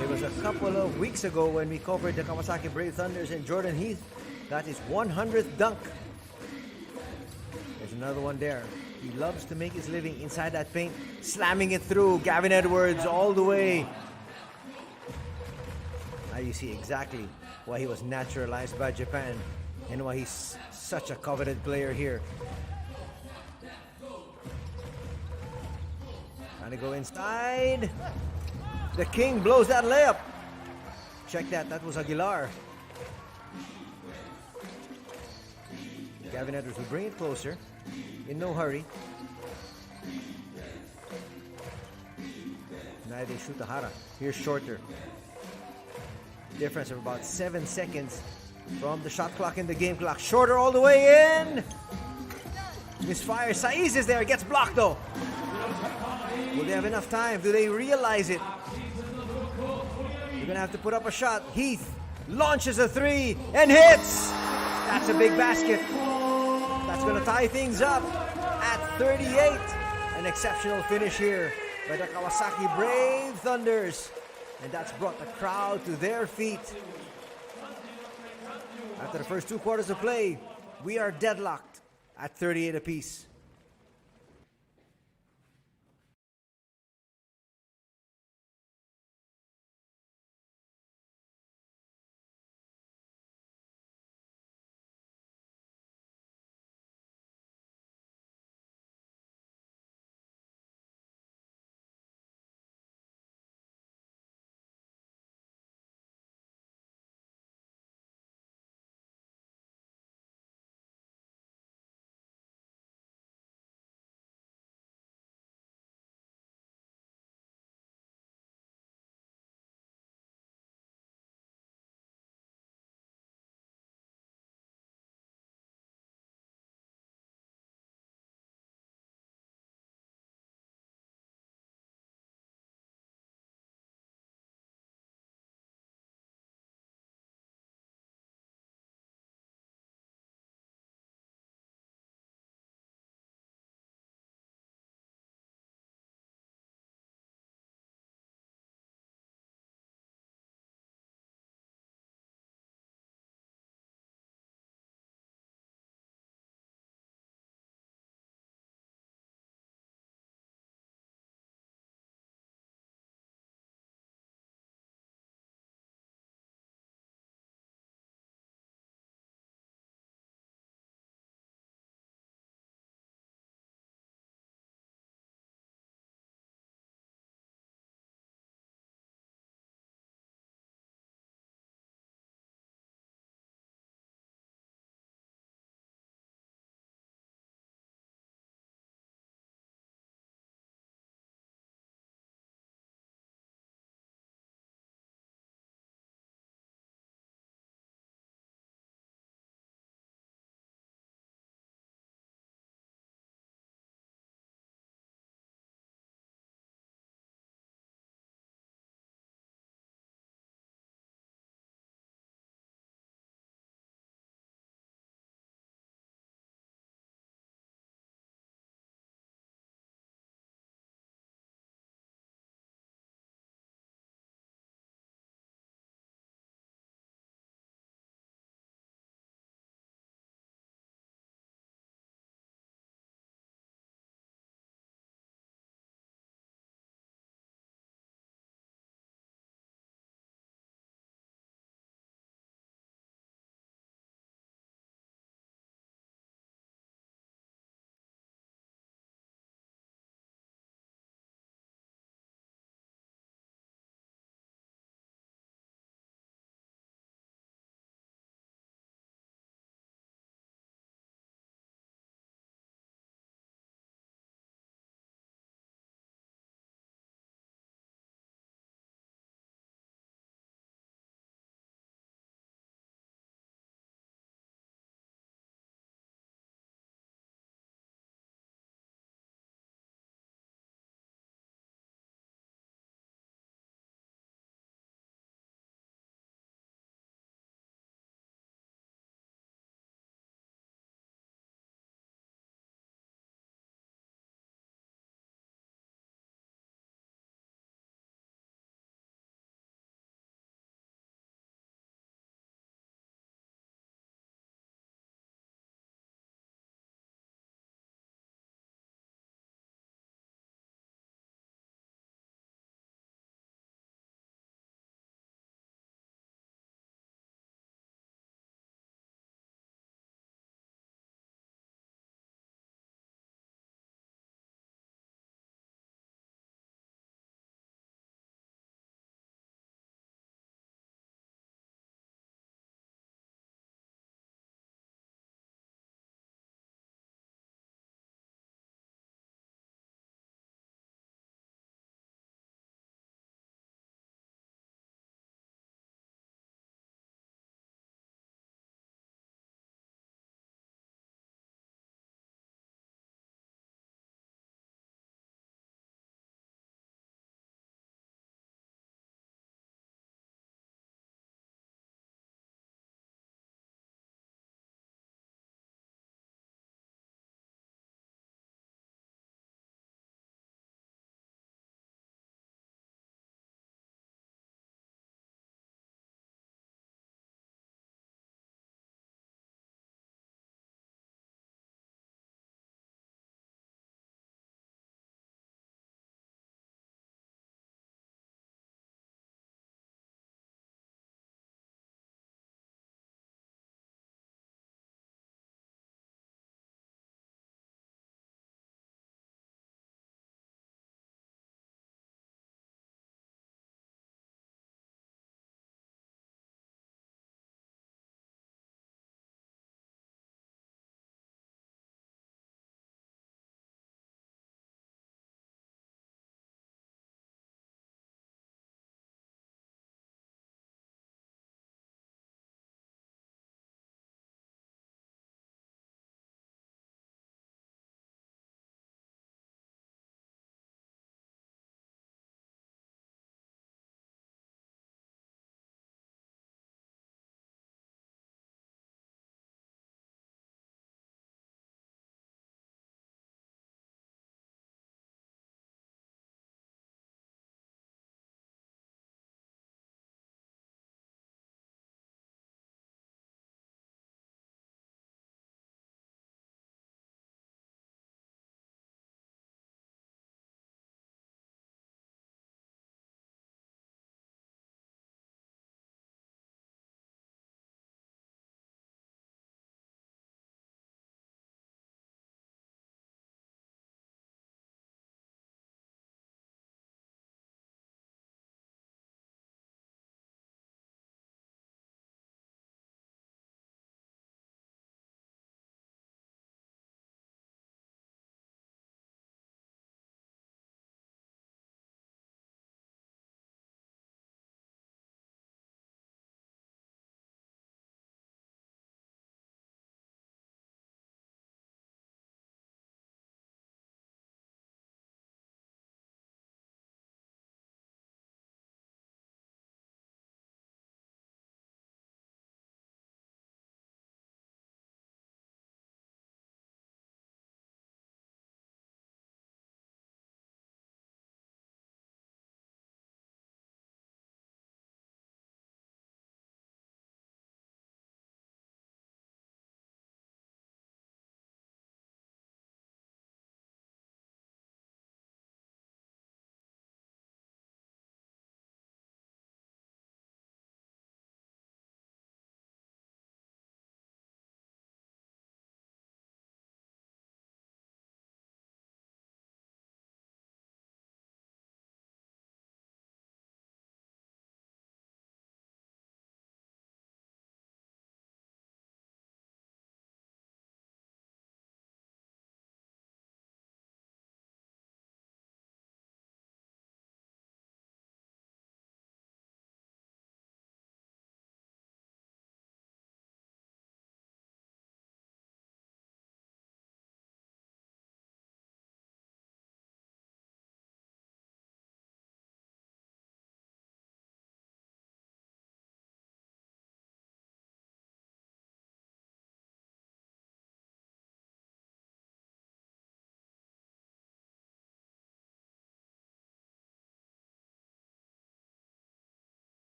[SPEAKER 1] It was a couple of weeks ago when we covered the Kawasaki Brave Thunders and Jordan Heath got his 100th dunk. There's another one there. He loves to make his living inside that paint, slamming it through. Gavin Edwards all the way. Now you see exactly why he was naturalized by Japan and why he's such a coveted player here. Trying to go inside. The King blows that layup. Check that. That was Aguilar. Gavin Edwards will bring it closer. In no hurry. Now they shoot the Hara. Here's shorter. Difference of about 7 seconds from the shot clock and the game clock. Shorter all the way in. Misfire. Saiz is there. Gets blocked though. Will they have enough time? Do they realize it? You're gonna have to put up a shot. Heath launches a three and hits. That's a big basket. That's gonna tie things up at 38. An exceptional finish here by the Kawasaki Brave Thunders. And that's brought the crowd to their feet. After the first 2 quarters of play, we are deadlocked at 38 apiece.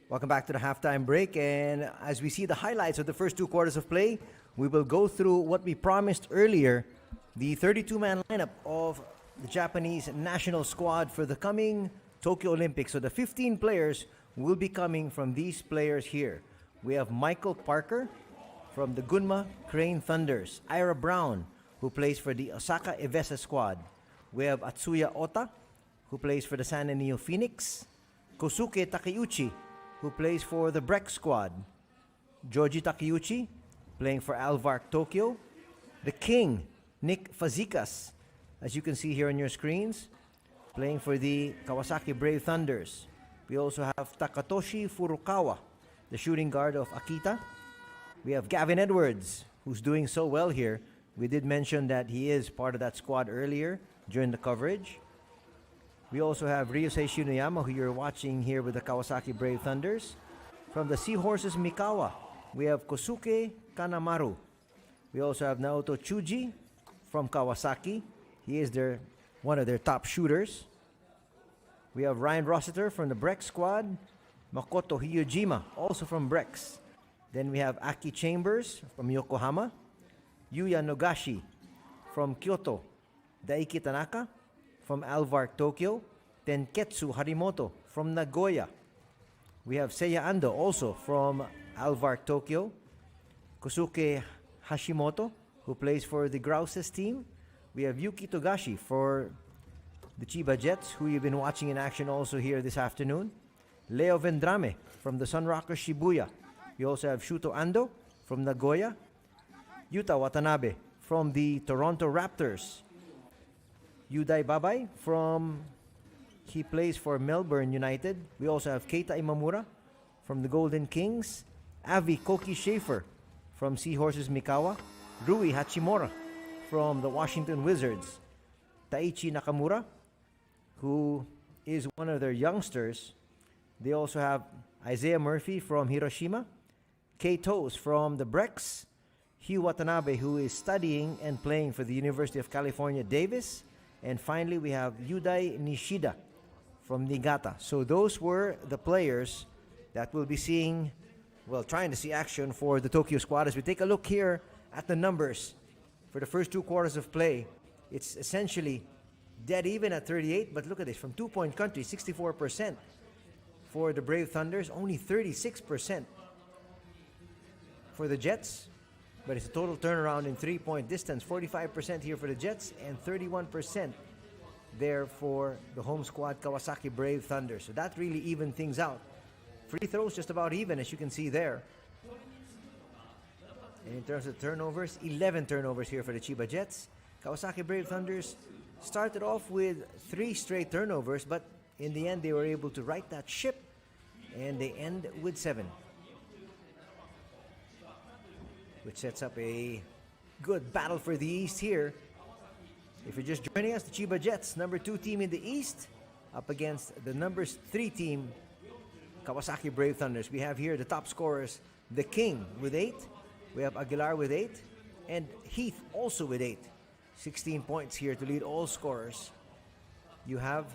[SPEAKER 1] Welcome back to the halftime break, and as we see the highlights of the first two quarters of play, we will go through what we promised earlier, the 32-man lineup of the Japanese national squad for the coming Tokyo Olympics. So the 15 players will be coming from these players here. We have Michael Parker from the Gunma Crane Thunders, Ira Brown, who plays for the Osaka Evesa squad. We have Atsuya Ota, who plays for the San Antonio Phoenix, Kosuke Takeuchi, who plays for the Breck squad, Joji Takeuchi, playing for Alvark Tokyo, the King, Nick Fazekas, as you can see here on your screens, playing for the Kawasaki Brave Thunders. We also have Takatoshi Furukawa, the shooting guard of Akita. We have Gavin Edwards, who's doing so well here. We did mention that he is part of that squad earlier during the coverage. We also have Ryusei Shinoyama, who you're watching here with the Kawasaki Brave Thunders. From the Seahorses Mikawa, we have Kosuke Kanamaru. We also have Naoto Chuji from Kawasaki. He is one of their top shooters. We have Ryan Rossiter from the Breck squad. Makoto Hyojima, also from Brex. Then we have Aki Chambers from Yokohama. Yuya Nogashi from Kyoto. Daiki Tanaka from Alvark Tokyo. Tenketsu Harimoto from Nagoya. We have Seiya Ando also from Alvark Tokyo. Kosuke Hashimoto, who plays for the Grouses team. We have Yuki Togashi for the Chiba Jets, who you've been watching in action also here this afternoon. Leo Vendrame from the Sunrockers Shibuya. We also have Shuto Ando from Nagoya. Yuta Watanabe from the Toronto Raptors. Yudai Babai he plays for Melbourne United. We also have Keita Imamura from the Golden Kings. Avi Koki Schaefer from Seahorses Mikawa. Rui Hachimura from the Washington Wizards. Taichi Nakamura, who is one of their youngsters. They also have Isaiah Murphy from Hiroshima. Kei Toes from the Brex. Hugh Watanabe, who is studying and playing for the University of California, Davis. And finally, we have Yudai Nishida from Niigata. So those were the players that we'll be trying to see action for the Tokyo squad. As we take a look here at the numbers for the first two quarters of play, it's essentially dead even at 38. But look at this, from two-point country, 64% for the Brave Thunders, only 36% for the Jets. But it's a total turnaround in three-point distance. 45% here for the Jets and 31% there for the home squad, Kawasaki Brave Thunder. So that really evened things out. Free throws just about even, as you can see there. And in terms of turnovers, 11 turnovers here for the Chiba Jets. Kawasaki Brave Thunders started off with 3 straight turnovers, but in the end they were able to right that ship, and they end with 7. Which sets up a good battle for the East here. If you're just joining us, the Chiba Jets, number 2 team in the East, up against the number 3 team, Kawasaki Brave Thunders. We have here the top scorers, the King with 8. We have Aguilar with 8. And Heath also with 8. 16 points here to lead all scorers. You have,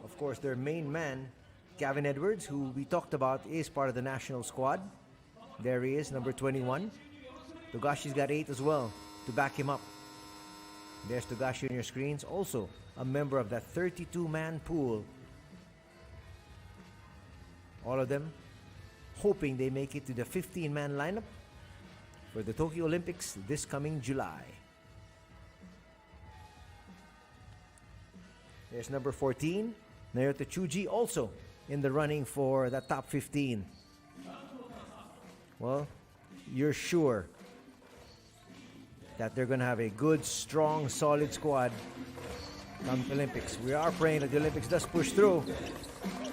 [SPEAKER 1] of course, their main man, Gavin Edwards, who we talked about is part of the national squad. There he is, number 21. Togashi's got 8 as well to back him up. There's Togashi on your screens, also a member of that 32-man pool. All of them hoping they make it to the 15-man lineup for the Tokyo Olympics this coming July. There's number 14, Naoto Chuji, also in the running for that top 15. Well, you're sure that they're going to have a good, strong, solid squad come the Olympics. We are praying that the Olympics does push through.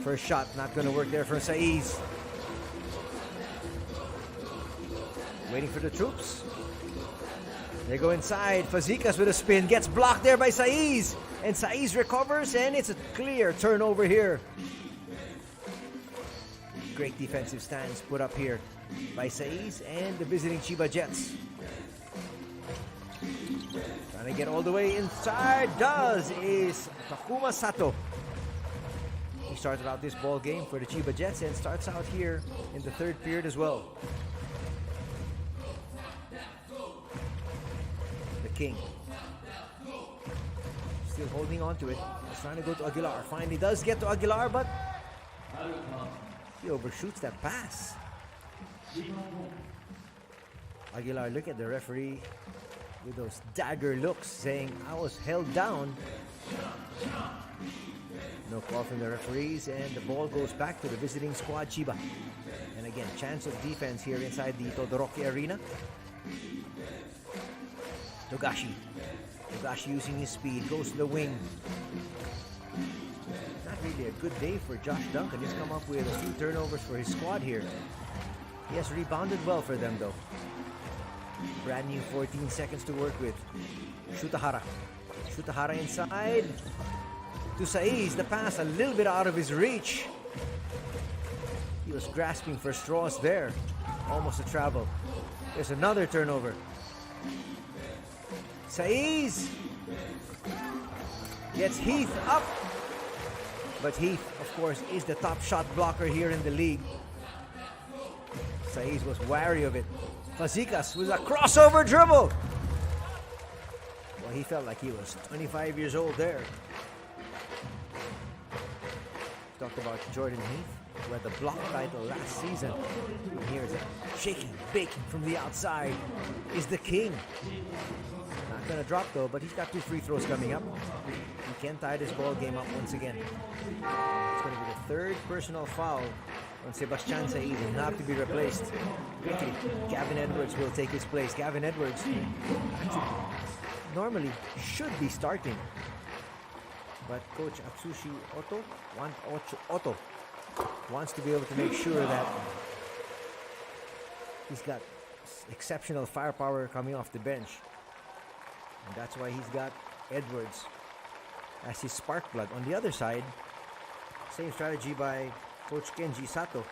[SPEAKER 1] First shot, not going to work there for Saiz. Waiting for the troops. They go inside. Fazekas with a spin. Gets blocked there by Saiz. And Saiz recovers, and it's a clear turnover here. Great defensive stance put up here by Saiz and the visiting Chiba Jets. Trying to get all the way inside. Is Takuma Sato. He started out this ball game for the Chiba Jets and starts out here in the third period as well. The King still holding on to it. He's trying to go to Aguilar. Finally does get to Aguilar, but he overshoots that pass. Aguilar look at the referee with those dagger looks, saying, I was held down. No call from the referees, and the ball goes back to the visiting squad, Chiba. And again, chance of defense here inside the Todoroki Arena. Togashi using his speed, goes to the wing. Not really a good day for Josh Duncan. He's come up with a few turnovers for his squad here. He has rebounded well for them though. Brand new 14 seconds to work with. Shutahara inside to Saiz. The pass a little bit out of his reach. He was grasping for straws there. Almost a travel. There's another turnover. Saiz gets Heath up. But Heath, of course, is the top shot blocker here in the league. Saiz was wary of it. Fazekas with a crossover dribble. Well, he felt like he was 25 years old there. Talked about Jordan Heath, who had the block title last season. And here's it, shaking, baking from the outside is the King. Not gonna drop though, but he's got 2 free throws coming up. He can tie this ball game up once again. It's gonna be the third personal foul on Sebastian Saiz, and he'll have to be replaced quickly. Gavin Edwards will take his place. Gavin Edwards actually normally should be starting, but Coach Atsushi Otto wants to be able to make sure that he's got exceptional firepower coming off the bench, and that's why he's got Edwards as his spark plug. On the other side, same strategy by Coach Kenji Sato,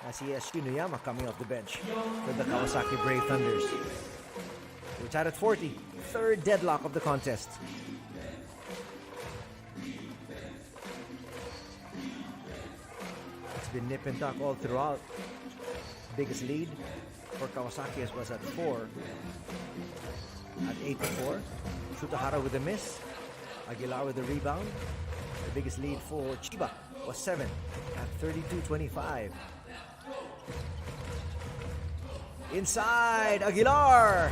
[SPEAKER 1] as he has Shinoyama coming off the bench for the Kawasaki Brave Thunders. We're tied at 40, third deadlock of the contest. It's been nip and tuck all throughout. Biggest lead for Kawasaki was at 4, at 8-4. Shutahara with a miss, Aguilar with the rebound. The biggest lead for Chiba was 7 at 32-25. Inside, Aguilar!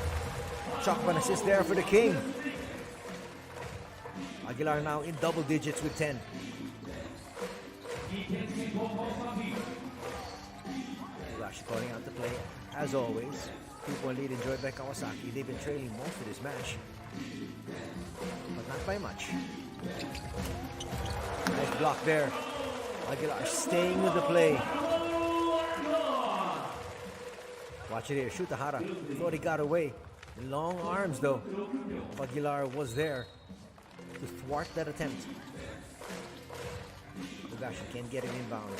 [SPEAKER 1] Chokban assist there for the King. Aguilar now in double digits with 10. Togashi calling out the play, as always. 2-point lead enjoyed by Kawasaki. They've been trailing most of this match, but not by much. Nice block there. Aguilar staying with the play. Watch it here. Shutahara thought he got away. The long arms though of Aguilar was there to thwart that attempt. Togashi can't get it inbound.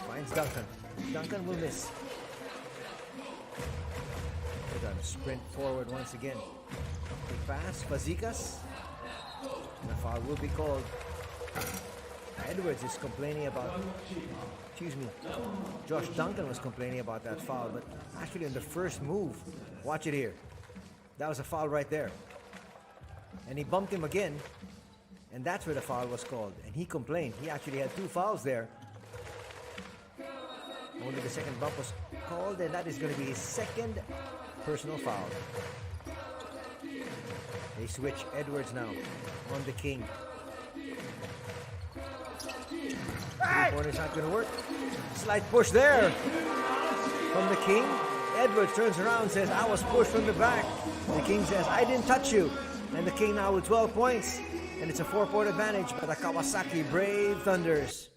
[SPEAKER 1] Finds Duncan. Duncan will miss. They're gonna sprint forward once again. Big pass. Fazekas. And the foul will be called. Edwards is complaining about, Josh Duncan was complaining about that foul, but actually on the first move, watch it here. That was a foul right there. And he bumped him again, and that's where the foul was called. And he complained. He actually had 2 fouls there. Only the second bump was called, and that is going to be his second personal foul. They switch Edwards now on the King. Three-pointer's not going to work. Slight push there from the King. Edwards turns around and says, I was pushed from the back. The King says, I didn't touch you. And the King now with 12 points. And it's a 4-point advantage by the Kawasaki Brave Thunders.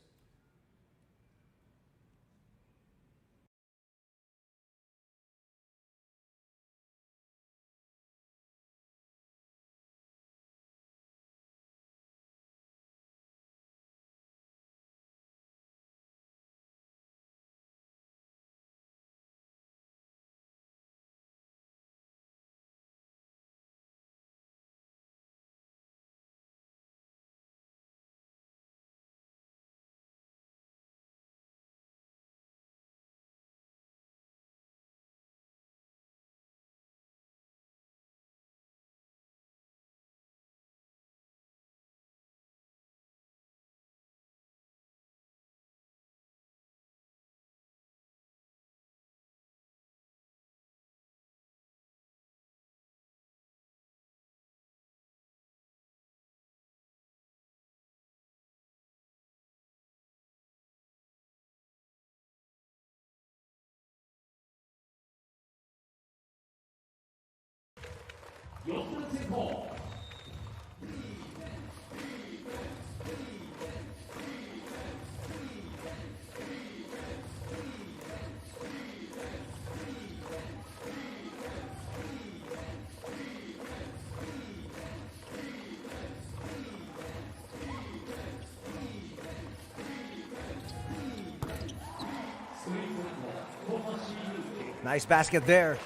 [SPEAKER 1] Nice basket there.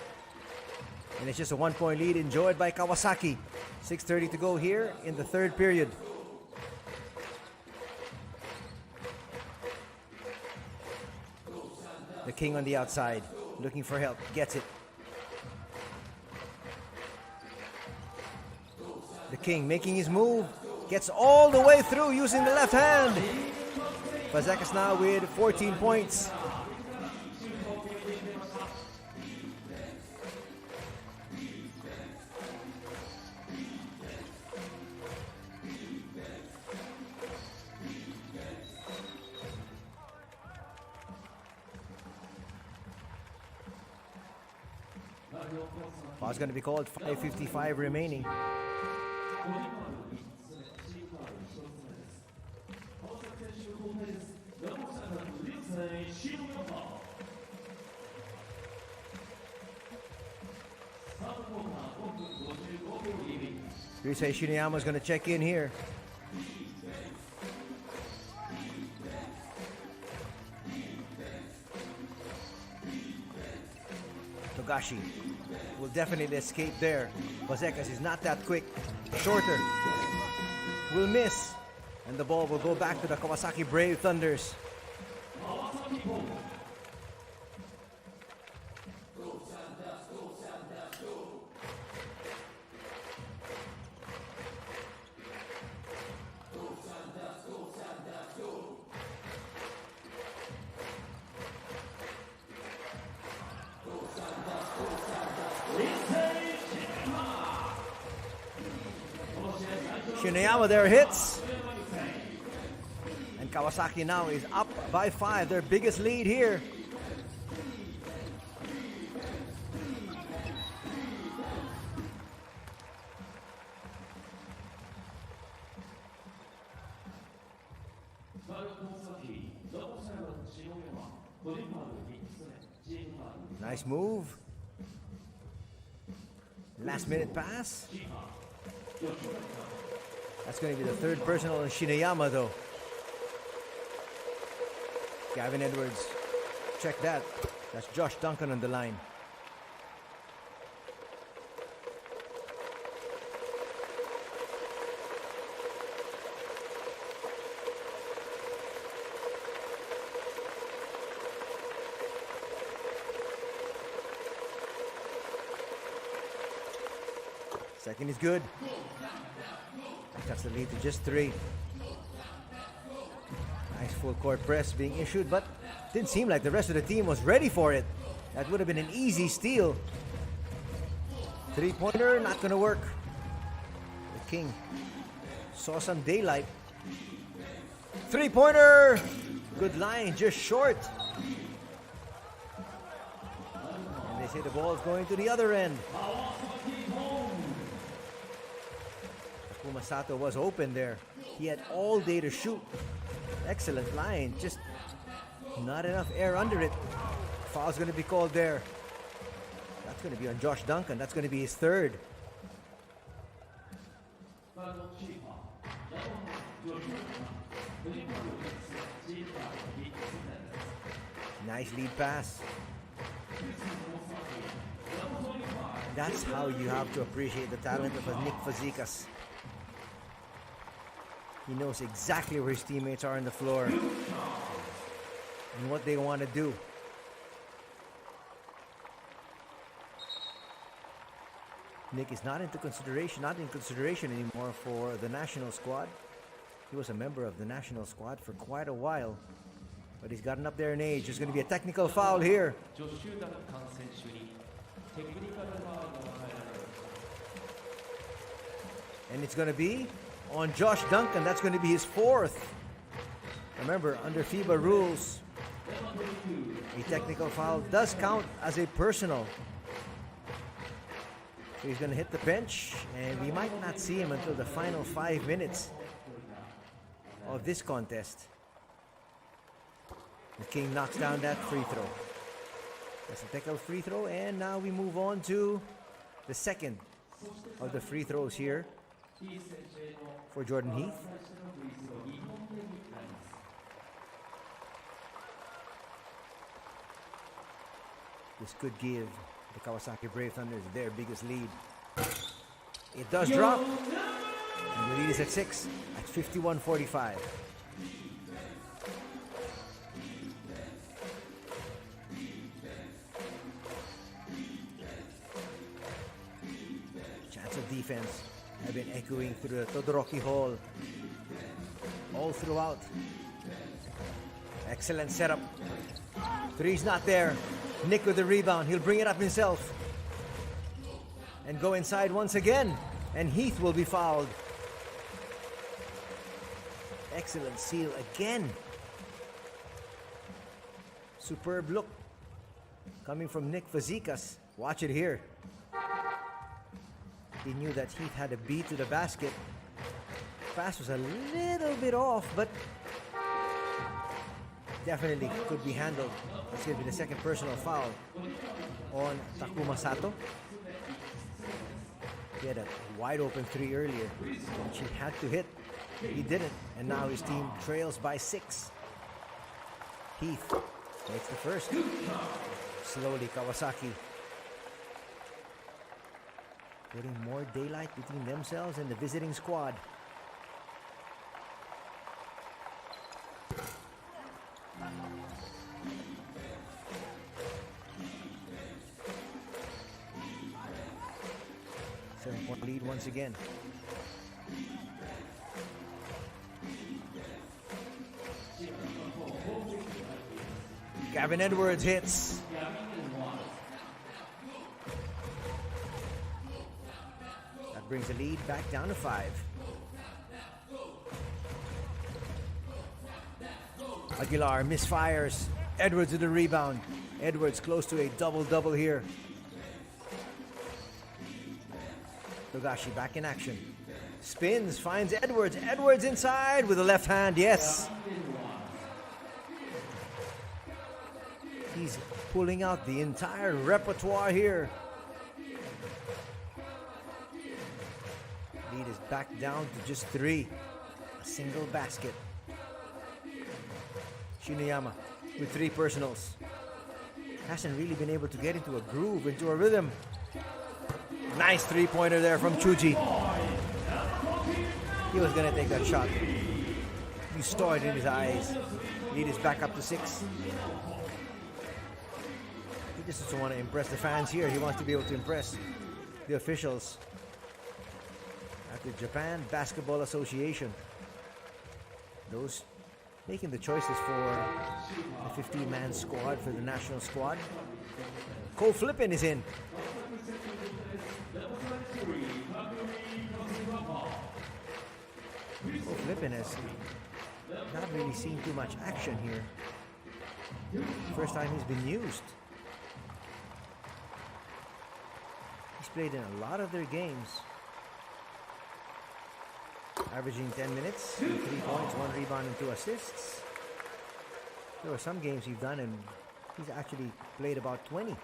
[SPEAKER 1] And it's just a 1-point lead enjoyed by Kawasaki. 6:30 to go here in the third period. The King on the outside, looking for help, gets it. The King making his move, gets all the way through using the left hand. Fazekas now with 14 points. Foul's going to be called. 5:55 remaining. Ryusei Shiniyama is going to check in here. Togashi will definitely escape there. Fazekas is not that quick. Shorter. Will miss. And the ball will go back to the Kawasaki Brave Thunders. Shiniyama there hits. And Kawasaki now is up by 5. Their biggest lead here. Nice move. Last minute pass. That's going to be the third personal on Shiniyama though. Gavin Edwards. Check that. That's Josh Duncan on the line. Second is good. That's the lead to just 3. Nice full court press being issued, but didn't seem like the rest of the team was ready for it. That would have been an easy steal. 3-pointer, not gonna work. The King saw some daylight. 3-pointer! Good line, just short. And they say the ball is going to the other end. Masato was open there. He had all day to shoot. Excellent line. Just not enough air under it. Foul's going to be called there. That's going to be on Josh Duncan. That's going to be his third. Nice lead pass. That's how you have to appreciate the talent of Nick Fazekas. He knows exactly where his teammates are on the floor and what they want to do. Nick is not in consideration anymore for the national squad. He was a member of the national squad for quite a while, but he's gotten up there in age. There's going to be a technical foul here. And it's going to be on Josh Duncan. That's going to be his 4th. Remember, under FIBA rules, a technical foul does count as a personal. He's going to hit the bench, and we might not see him until the final 5 minutes of this contest. The King knocks down that free throw. That's a technical free throw, and now we move on to the second of the free throws here for Jordan Heath. This could give the Kawasaki Brave Thunders their biggest lead. It does drop, and the lead is at 6 at 51-45. Chants of defense have been echoing through the Todoroki Hall all throughout. Excellent setup. Three's not there. Nick with the rebound. He'll bring it up himself and go inside once again, and Heath will be fouled. Excellent seal again. Superb look coming from Nick Fazekas. Watch it here. He knew that Heath had a beat to the basket. Pass was a little bit off, but definitely could be handled. It's going to be the second personal foul on Takuma Sato. He had a wide open three earlier, which he had to hit. He didn't, and now his team trails by 6. Heath makes the first. Slowly, Kawasaki putting more daylight between themselves and the visiting squad. Seven-point lead once again. Gavin Edwards hits. That brings the lead back down to 5. Aguilar misfires. Edwards with the rebound. Edwards close to a double-double here. Togashi back in action. Spins, finds Edwards. Edwards inside with the left hand, yes. He's pulling out the entire repertoire here. Lead is back down to just 3. A single basket. Shiniyama with 3 personals. Hasn't really been able to get into a groove, into a rhythm. Nice three-pointer there from Chuji. He was going to take that shot. You saw it in his eyes. Lead is back up to 6. He just doesn't want to impress the fans here. He wants to be able to impress the officials at the Japan Basketball Association. Those making the choices for the 15-man squad for the national squad. Cole Flippin is in. Cole Flippin has not really seen too much action here. First time he's been used. He's played in a lot of their games. Averaging 10 minutes, 3 points, 1 rebound, and 2 assists. There were some games he's done, and he's actually played about 20.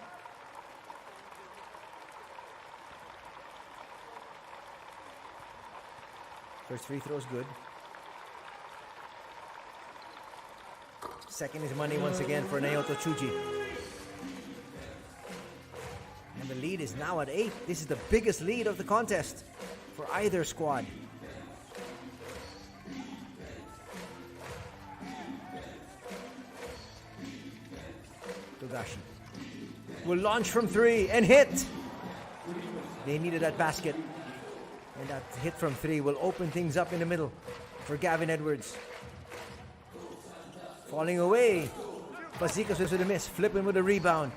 [SPEAKER 1] First free throw is good. Second is money once again for Naoto Chuji. And the lead is now at 8. This is the biggest lead of the contest for either squad. Togashi will launch from 3 and hit. They needed that basket. And that hit from 3 will open things up in the middle for Gavin Edwards. Falling away. Fazekas with a miss. Flipping with a rebound.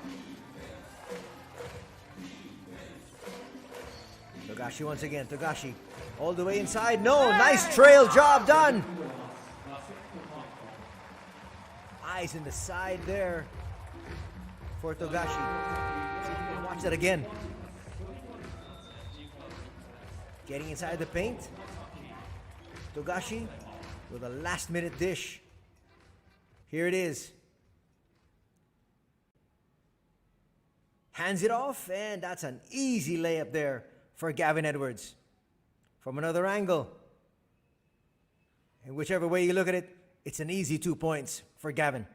[SPEAKER 1] Togashi once again. Togashi all the way inside. No, nice trail job done. Eyes in the side there for Togashi. See if you can watch that again. Getting inside the paint. Togashi with a last-minute dish. Here it is. Hands it off, and that's an easy layup there for Gavin Edwards. From another angle. And whichever way you look at it, it's an easy 2 points for Gavin.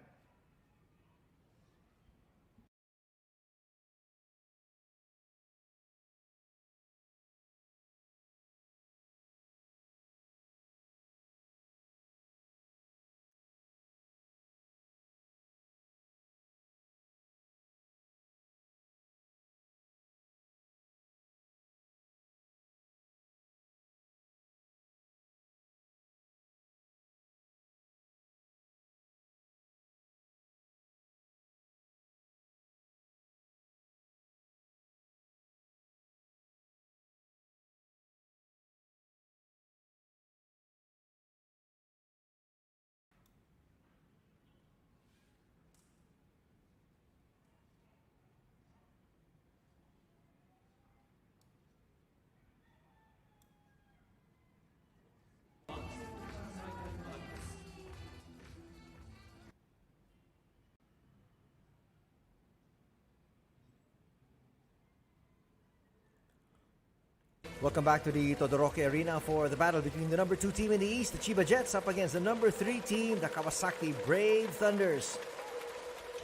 [SPEAKER 1] Welcome back to the Todoroki Arena for the battle between the number 2 team in the East, the Chiba Jets, up against the number 3 team, the Kawasaki Brave Thunders.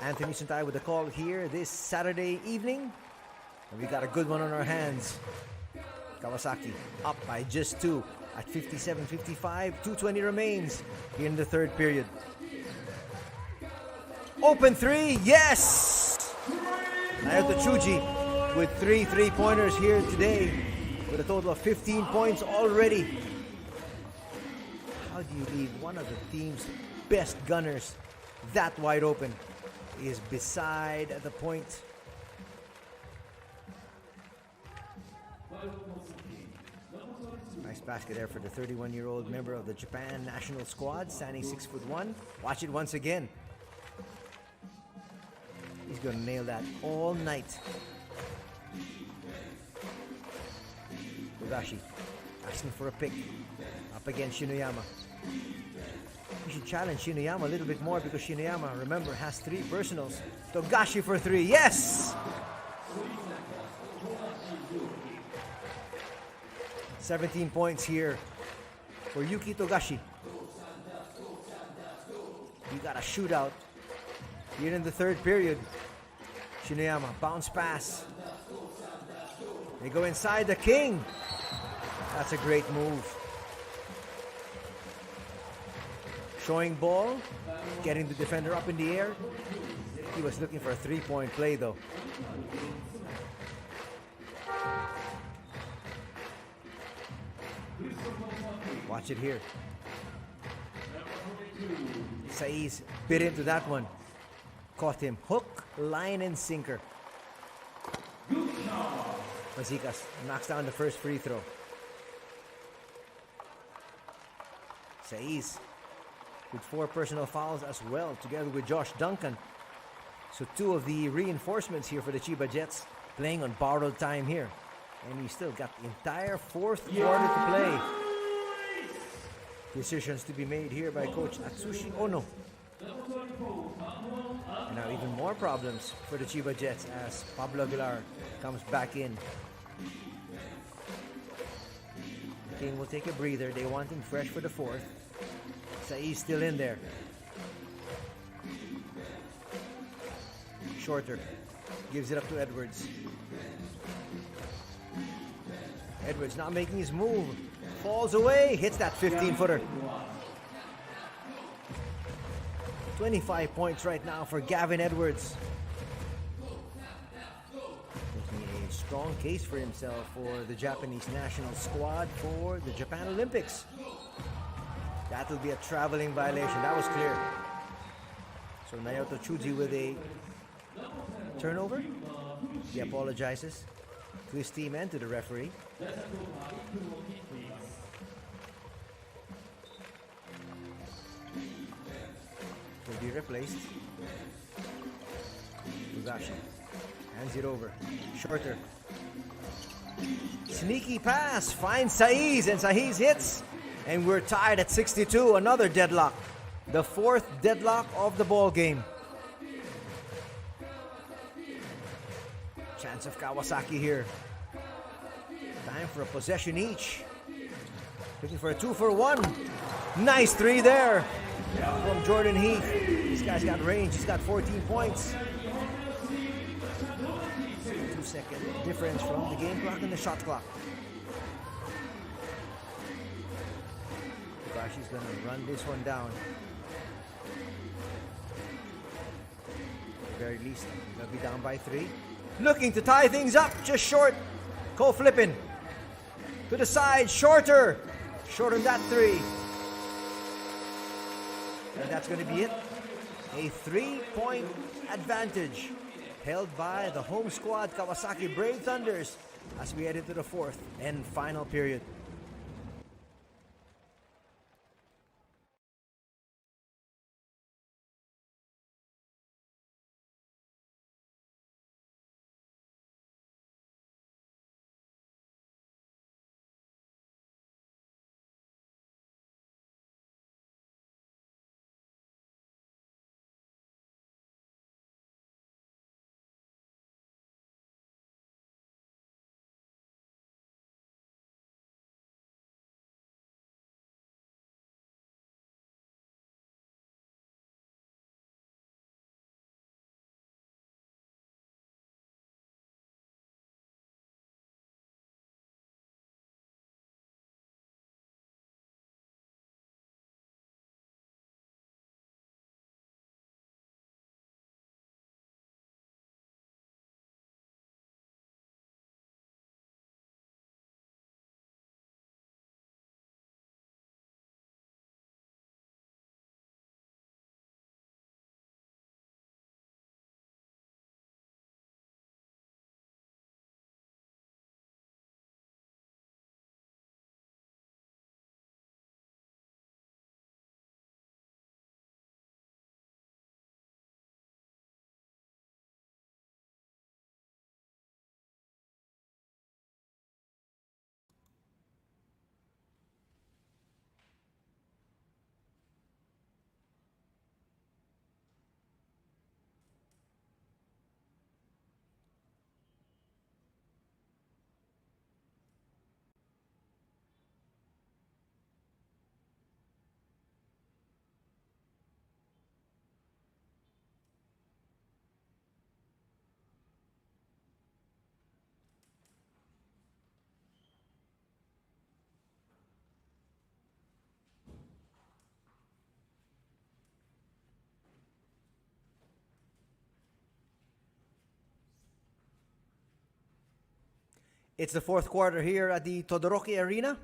[SPEAKER 1] Anthony Suntai with the call here this Saturday evening. And we got a good one on our hands. Kawasaki up by just 2 at 57-55. 2:20 remains here in the third period. Open 3, yes! Naoto Chuji with 3 3-pointers here today, with a total of 15 points already. How do you leave one of the team's best gunners that wide open? He is beside the point. Nice basket there for the 31-year-old member of the Japan national squad, standing 6'1". Watch it once again. He's going to nail that all night. Togashi asking for a pick up against Shinoyama. We should challenge Shinoyama a little bit more, because Shinoyama, remember, has 3 personals. Togashi for 3, yes! 17 points here for Yuki Togashi. We got a shootout here in the third period. Shinoyama, bounce pass. They go inside the king. That's a great move. Showing ball, getting the defender up in the air. He was looking for a 3-point play though. Watch it here. Saiz bit into that one. Caught him. Hook, line, and sinker. Mazikas knocks down the first free throw. Saiz with 4 personal fouls as well, together with Josh Duncan. So 2 of the reinforcements here for the Chiba Jets playing on borrowed time here. And we still got the entire fourth quarter to play. Decisions to be made here by Coach Atsushi Ono. And now even more problems for the Chiba Jets as Pablo Aguilar comes back in. King will take a breather. They want him fresh for the fourth. Saiz still in there. Shorter. Gives it up to Edwards. Edwards not making his move. Falls away. Hits that 15-footer. 25 points right now for Gavin Edwards. Making a strong case for himself for the Japanese national squad for the Japan Olympics. That will be a traveling violation. That was clear. So Naoto Chuji with a turnover. He apologizes to his team and to the referee. Will be replaced. Togashi hands it over. Shorter. Sneaky pass, finds Saiz, and Saiz hits. And we're tied at 62, another deadlock. The fourth deadlock of the ball game. Chance of Kawasaki here. Time for a possession each. Looking for a 2-for-1. Nice 3 there from Jordan Heath. This guy's got range. He's got 14 points. 2-second difference from the game clock and the shot clock. Gashi's going to run this one down. At the very least, they'll be down by 3. Looking to tie things up, just short. Cole flipping. To the side, shorter. Shorter than that 3. And that's going to be it. A 3-point advantage held by the home squad, Kawasaki Brave Thunders, as we head into the fourth and final period. It's the fourth quarter here at the Todoroki Arena.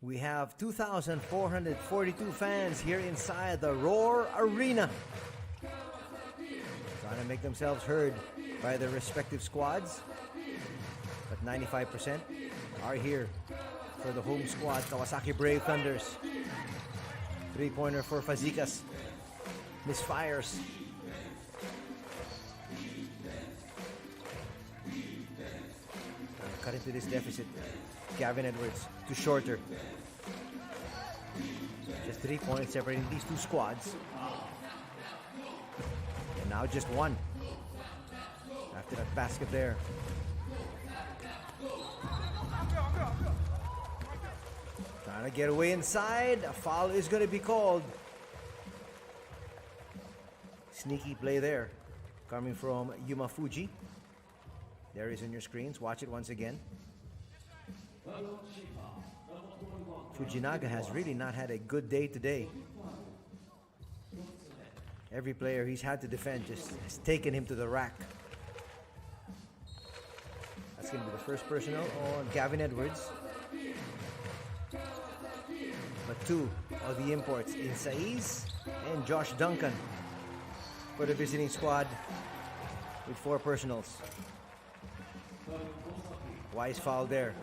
[SPEAKER 1] We have 2,442 fans here inside the Roar Arena, trying to make themselves heard by their respective squads. But 95% are here for the home squad, Kawasaki Brave Thunders. 3-pointer for Fazikas. Misfires. Cut into this deficit. Gavin Edwards to shorter. Just 3 points separating these two squads. And now just one. After that basket there. Trying to get away inside. A foul is going to be called. Sneaky play there. Coming from Yuma Fuji. There he is on your screens. Watch it once again. Fujinaga has really not had a good day today. Every player he's had to defend just has taken him to the rack. That's going to be the first personnel on Gavin Edwards. But two of the imports in Saiz and Josh Duncan for the visiting squad with 4 personals. Wise foul there.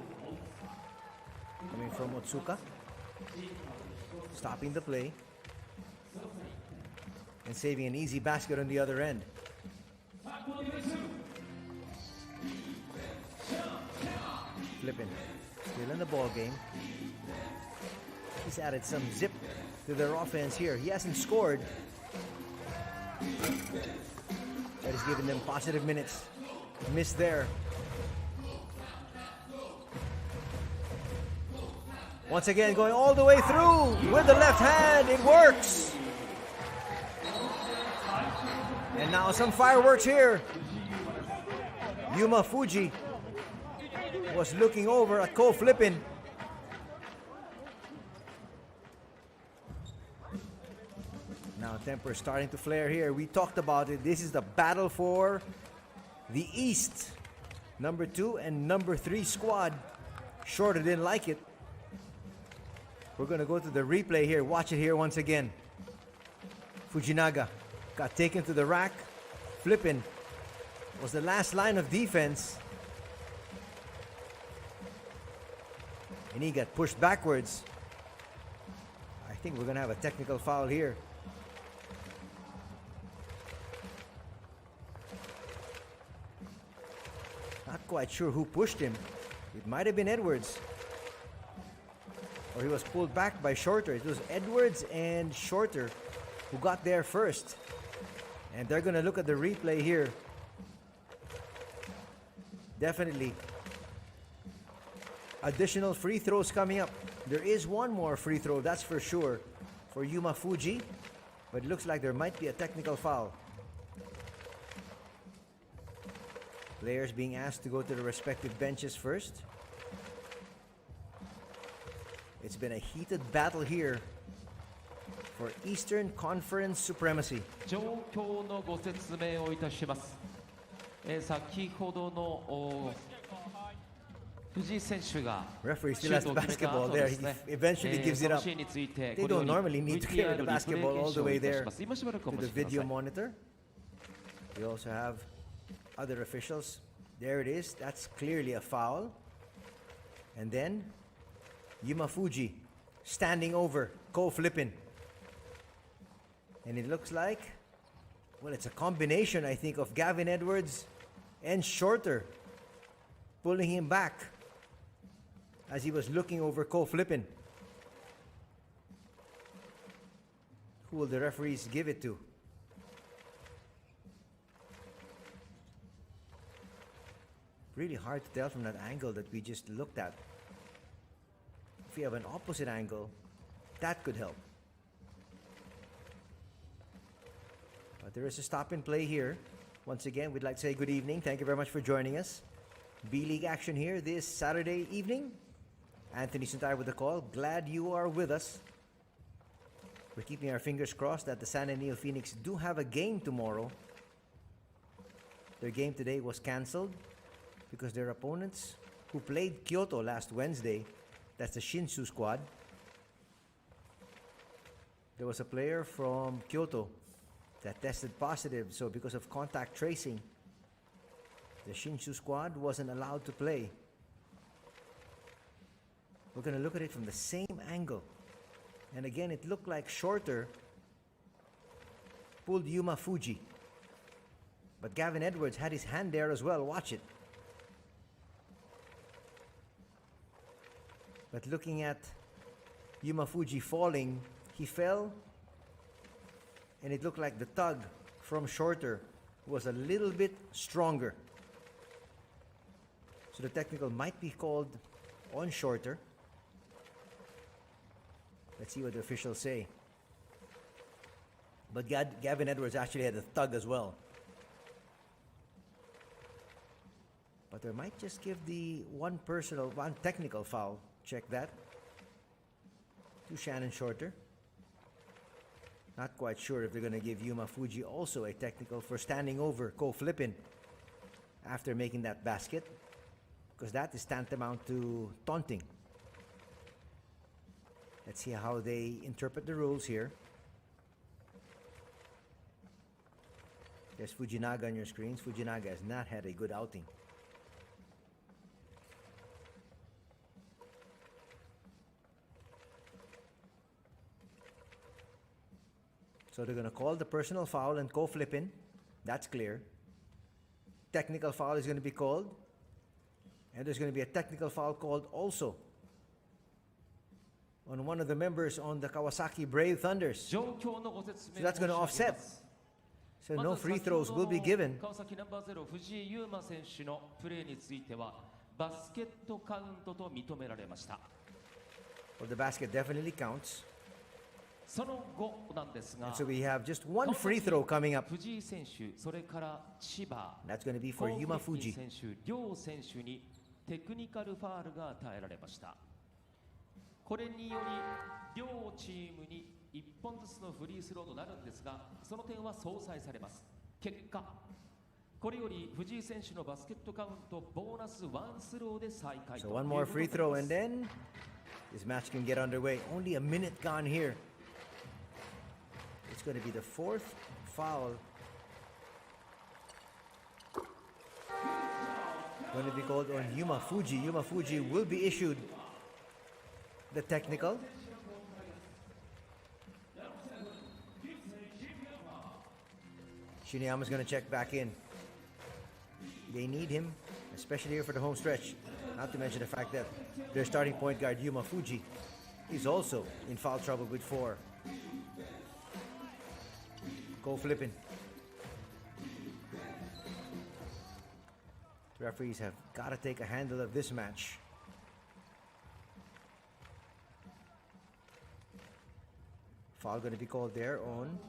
[SPEAKER 1] Coming from Otsuka. Stopping the play. And saving an easy basket on the other end. Flippin still in the ball game. He's added some zip to their offense here. He hasn't scored, but he's given them positive minutes. Miss there. Once again, going all the way through with the left hand. It works. And now some fireworks here. Yuma Fuji was looking over at Ko Flippin. Now temper starting to flare here. We talked about it. This is the battle for the East. Number 2 and number 3 squad. Shorter didn't like it. We're going to go to the replay here. Watch it here once again. Fujinaga got taken to the rack. Flippin was the last line of defense. And he got pushed backwards. I think we're going to have a technical foul here. Not quite sure who pushed him. It might have been Edwards. Or he was pulled back by Shorter. It was Edwards and Shorter who got there first. And they're going to look at the replay here. Definitely additional free throws coming up. There is one more free throw, that's for sure, for Yuma Fuji. But it looks like there might be a technical foul. Players being asked to go to the respective benches first. It's been a heated battle here for Eastern Conference supremacy.
[SPEAKER 2] 状況のご説明をいたします。先ほどの藤井選手が
[SPEAKER 1] Referee still has the basketball there. He eventually gives it up. They don't normally need to carry the basketball all the way there to the video monitor. We also have other officials. There it is. That's clearly a foul. And then Yuma Fuji standing over Ko Flippin. And it looks like, well, it's a combination, I think, of Gavin Edwards and Shorter pulling him back as he was looking over Ko Flippin. Who will the referees give it to? Really hard to tell from that angle that we just looked at. If we have an opposite angle, that could help. But there is a stop and play here. Once again, we'd like to say good evening. Thank you very much for joining us. B-League action here this Saturday evening. Anthony Santay with the call. Glad you are with us. We're keeping our fingers crossed that the San Antonio Phoenix do have a game tomorrow. Their game today was canceled because their opponents who played Kyoto last Wednesday, that's the Shinsu squad. There was a player from Kyoto that tested positive, so because of contact tracing, the Shinsu squad wasn't allowed to play. We're going to look at it from the same angle. And again, it looked like Shorter pulled Yuma Fuji. But Gavin Edwards had his hand there as well. Watch it. But looking at Yuma Fuji falling, he fell. And it looked like the tug from Shorter was a little bit stronger. So the technical might be called on Shorter. Let's see what the officials say. But Gavin Edwards actually had a tug as well. But they might just give the one technical foul. Check that. To Shannon Shorter. Not quite sure if they're going to give Yuma Fuji also a technical for standing over Ko Flippin after making that basket, because that is tantamount to taunting. Let's see how they interpret the rules here. There's Fujinaga on your screens. Fujinaga has not had a good outing. So they're going to call the personal foul and Ko Flippin. That's clear. Technical foul is going to be called. And there's going to be a technical foul called also on one of the members on the Kawasaki Brave Thunders. So that's going to offset. So no free throws will be given.
[SPEAKER 2] 川崎ナンバー0藤井優馬選手のプレーについてはバスケットカウントと認められました。
[SPEAKER 1] Well, the basket definitely counts.
[SPEAKER 2] その後なんですが、
[SPEAKER 1] And so we have just one free throw coming up.
[SPEAKER 2] 藤井選手、それから千葉、
[SPEAKER 1] That's going to be for Yuma Fuji.
[SPEAKER 2] 選手、両選手にテクニカルファールが与えられました。これにより両チームに1本ずつのフリースローとなるんですが、その点は相殺されます。結果、これより藤井選手のバスケットカウントボーナスワンスローで再開。
[SPEAKER 1] So one more free throw and then this match can get underway. Only a minute gone here. It's going to be the fourth foul. Going to be called on Yuma Fuji. Yuma Fuji will be issued the technical. Shiniyama's going to check back in. They need him, especially here for the home stretch. Not to mention the fact that their starting point guard, Yuma Fuji, is also in foul trouble with 4. Go flipping. The referees have got to take a handle of this match. Foul going to be called there on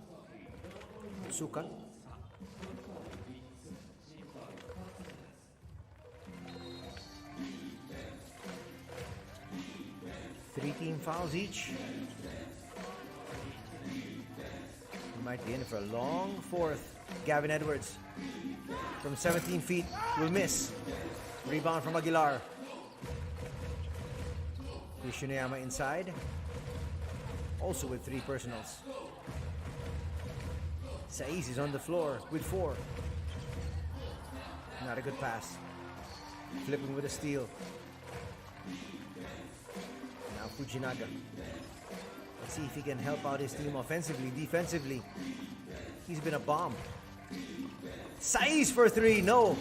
[SPEAKER 1] Suka. Three team fouls each. We might be in for a long fourth. Gavin Edwards from 17 feet will miss. Rebound from Aguilar. Shinoyama inside. Also with 3 personals. Saiz is on the floor with 4. Not a good pass. Flipping with a steal. Now Fujinaga. Let's see if he can help out his team offensively, defensively. He's been a bomb. Saiz for 3, no.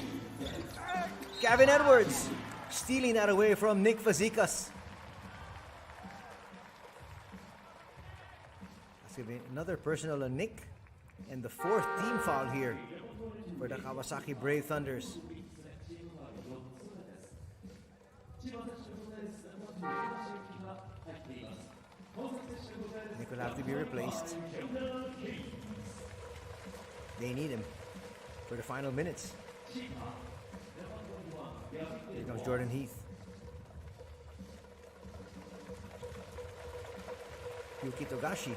[SPEAKER 1] Gavin Edwards stealing that away from Nick Fazekas. That's going to be another personal on Nick. And the 4th team foul here for the Kawasaki Brave Thunders. Nick will have to be replaced. They need him for the final minutes. Here comes Jordan Heath. Yuki Togashi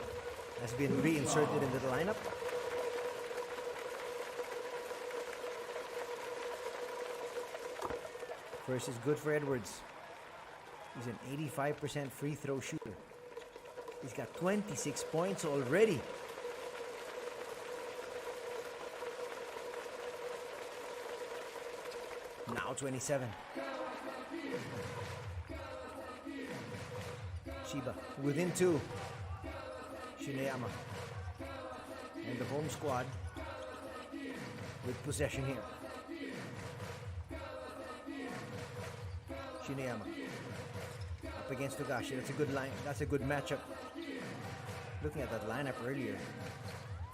[SPEAKER 1] has been reinserted into the lineup. First is good for Edwards. He's an 85% free throw shooter. He's got 26 points already. Now 27. Chiba within 2. Shineyama and the home squad with possession here. Shineyama up against Togashi. That's a good line. That's a good matchup. Looking at that lineup earlier,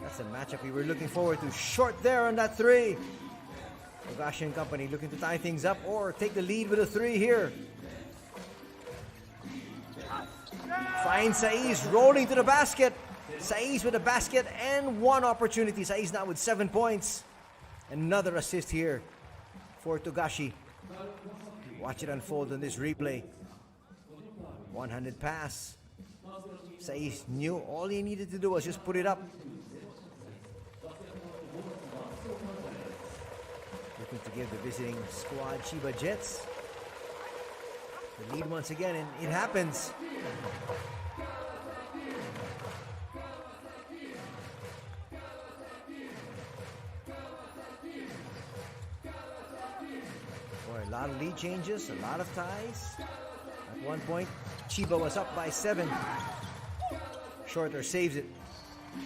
[SPEAKER 1] that's a matchup we were looking forward to. Short there on that 3. Togashi and company looking to tie things up or take the lead with a 3 here. Finds Saiz rolling to the basket. Saiz with a basket and 1 opportunity. Saiz now with 7 points. Another assist here for Togashi. Watch it unfold on this replay. 100 pass. Saiz knew all he needed to do was just put it up. Looking to give the visiting squad Chiba Jets the lead once again, and it happens. Boy, a lot of lead changes, a lot of ties. At one point, Chiba was up by 7. Shorter saves it.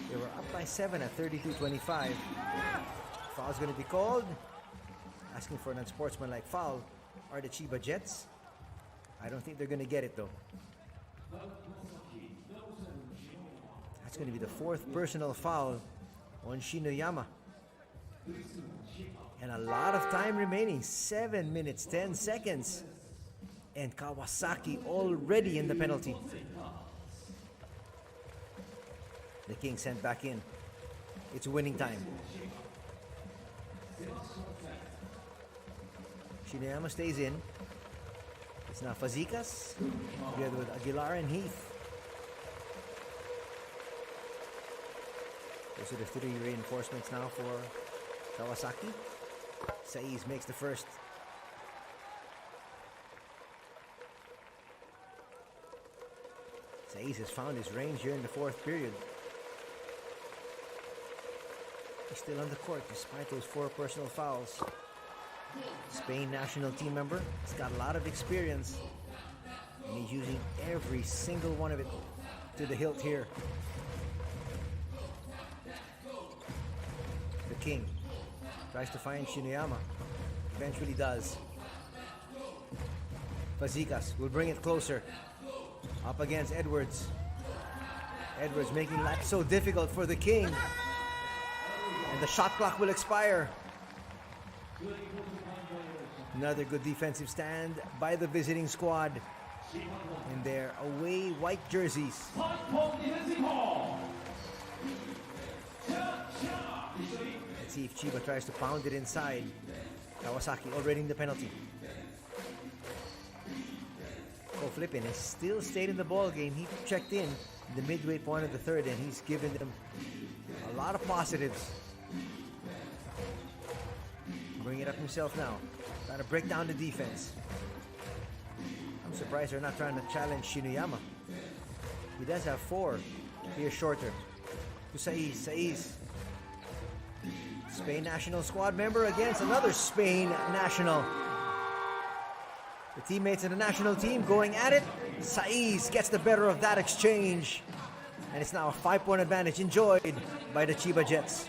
[SPEAKER 1] They were up by 7 at 32-25. Foul's going to be called. Asking for an unsportsmanlike foul are the Chiba Jets. I don't think they're going to get it though. That's going to be the fourth personal foul on Shinoyama. And a lot of time remaining. 7 minutes, 10 seconds. And Kawasaki already in the penalty. The King sent back in. It's winning time. Shinoyama stays in. It's now Fazekas together with Aguilar and Heath. Those are the 3 reinforcements now for Kawasaki. Saiz makes the first. Saiz has found his range here in the 4th period. He's still on the court despite those 4 personal fouls. Spain national team member. He's got a lot of experience. And he's using every single one of it to the hilt here. The King tries to find Shinoyama. Eventually does. Fazekas will bring it closer. Up against Edwards. Edwards making life so difficult for the King. And the shot clock will expire. Another good defensive stand by the visiting squad in their away white jerseys. Let's see if Chiba tries to pound it inside. Kawasaki already in the penalty. Flippin has still stayed in the ball game. He checked in the midway point of the 3rd, and he's given them a lot of positives. Bring it up himself now. Trying to break down the defense. I'm surprised they're not trying to challenge Shinoyama. He does have 4. Here's Shorter to Saiz. Saiz, Spain national squad member against another Spain national. The teammates in the national team going at it. Saiz gets the better of that exchange. And it's now a 5-point advantage enjoyed by the Chiba Jets.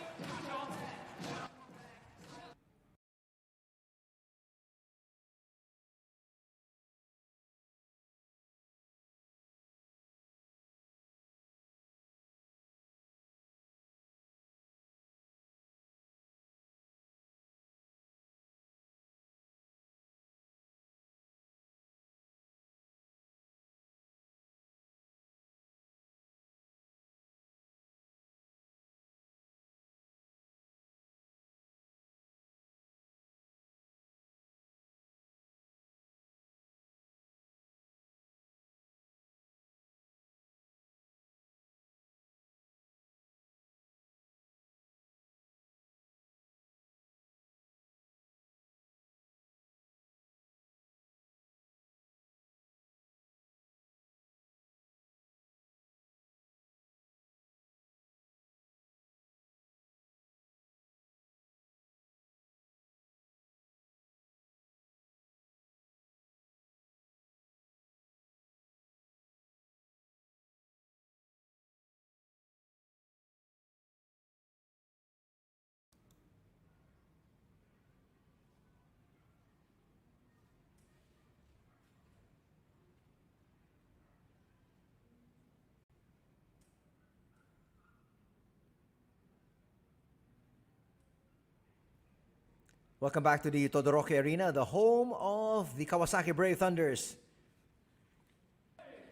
[SPEAKER 1] Welcome back to the Todoroki Arena, the home of the Kawasaki Brave Thunders.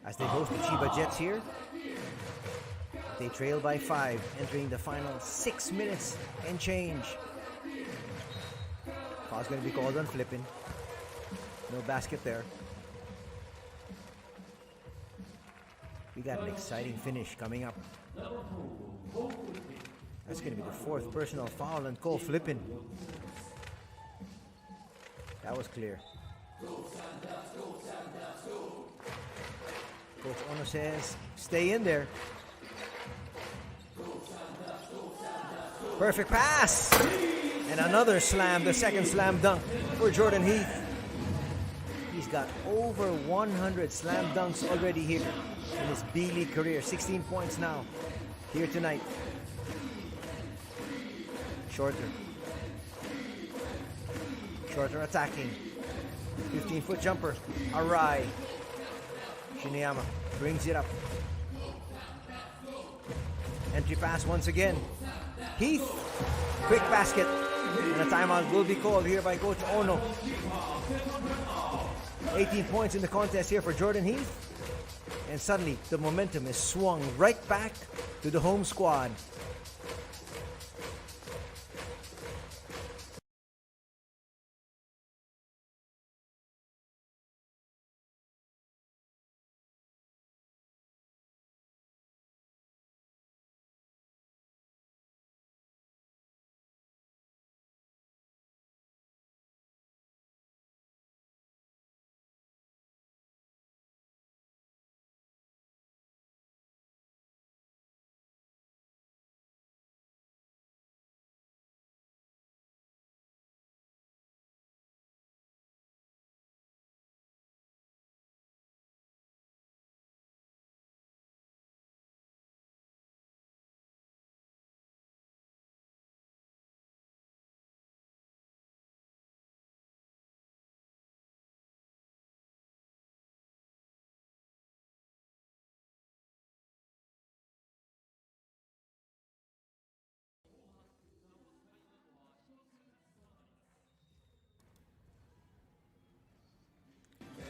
[SPEAKER 1] As they host the Chiba Jets here, they trail by 5, entering the final 6 minutes and change. Foul's going to be called on Flippin. No basket there. We got an exciting finish coming up. That's going to be the 4th personal foul on Cole Flippin. That was clear. Coach Ono says, stay in there. Perfect pass! And another slam, the 2nd slam dunk for Jordan Heath. He's got over 100 slam dunks already here in his B.LEAGUE career. 16 points now here tonight. Shorter attacking. 15-foot jumper. Arai. Shineyama brings it up. Entry pass once again. Heath. Quick basket. And a timeout will be called here by Coach Ono. 18 points in the contest here for Jordan Heath. And suddenly, the momentum is swung right back to the home squad.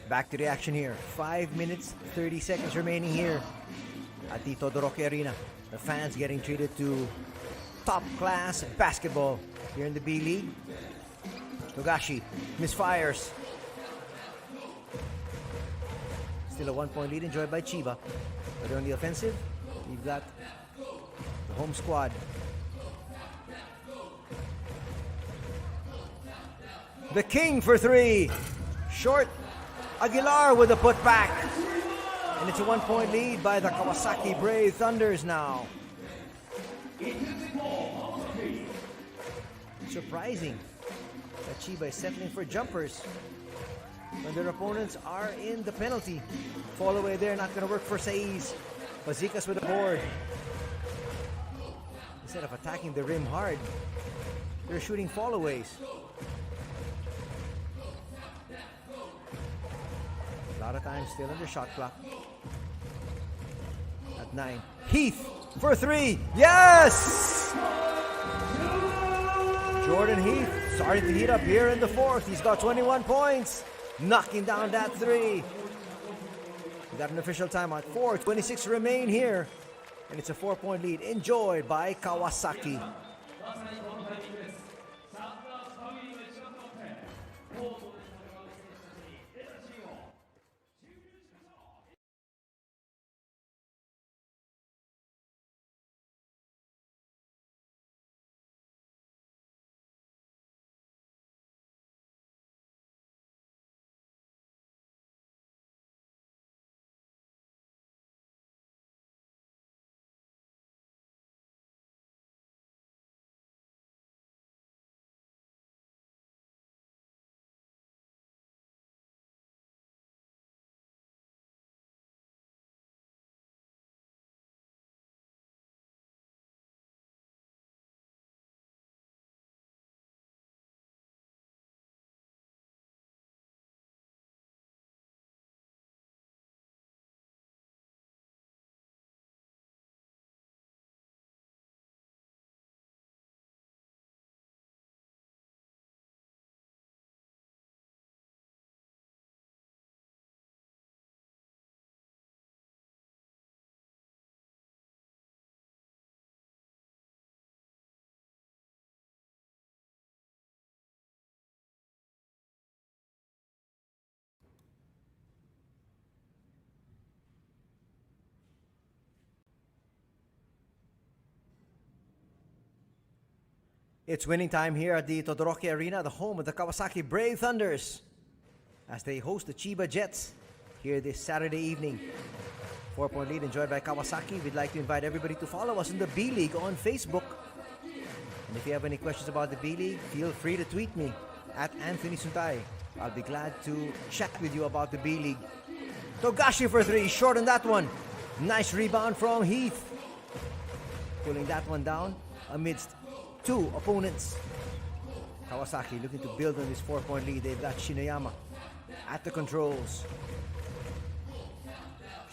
[SPEAKER 1] Back to the action here. 5 minutes, 30 seconds remaining here at the Todoroki Arena. The fans getting treated to top-class basketball here in the B-League. Togashi misfires. Still a 1-point lead enjoyed by Chiba. But on the offensive, you've got the home squad. The King for three. Short. Aguilar with a putback. And it's a 1-point lead by the Kawasaki Brave Thunders now. Surprising that Chiba is settling for jumpers when their opponents are in the penalty. Fall away there, not going to work for Saiz. Fazekas with a board. Instead of attacking the rim hard, they're shooting fallaways. A lot of times still under shot clock. At 9. Heath for three. Yes! Jordan Heath starting to heat up here in the fourth. He's got 21 points. Knocking down that three. We got an official timeout. 4:26 remain here. And it's a 4-point lead enjoyed by Kawasaki. It's winning time here at the Todoroki Arena, the home of the Kawasaki Brave Thunders, as they host the Chiba Jets here this Saturday evening. 4-point lead enjoyed by Kawasaki. We'd like to invite everybody to follow us in the B-League on Facebook. And if you have any questions about the B-League, feel free to tweet me at Anthony Suntay. I'll be glad to chat with you about the B-League. Togashi for three, short on that one. Nice rebound from Heath. Pulling that one down amidst two opponents. Kawasaki looking to build on this 4-point lead. They've got Shineyama at the controls.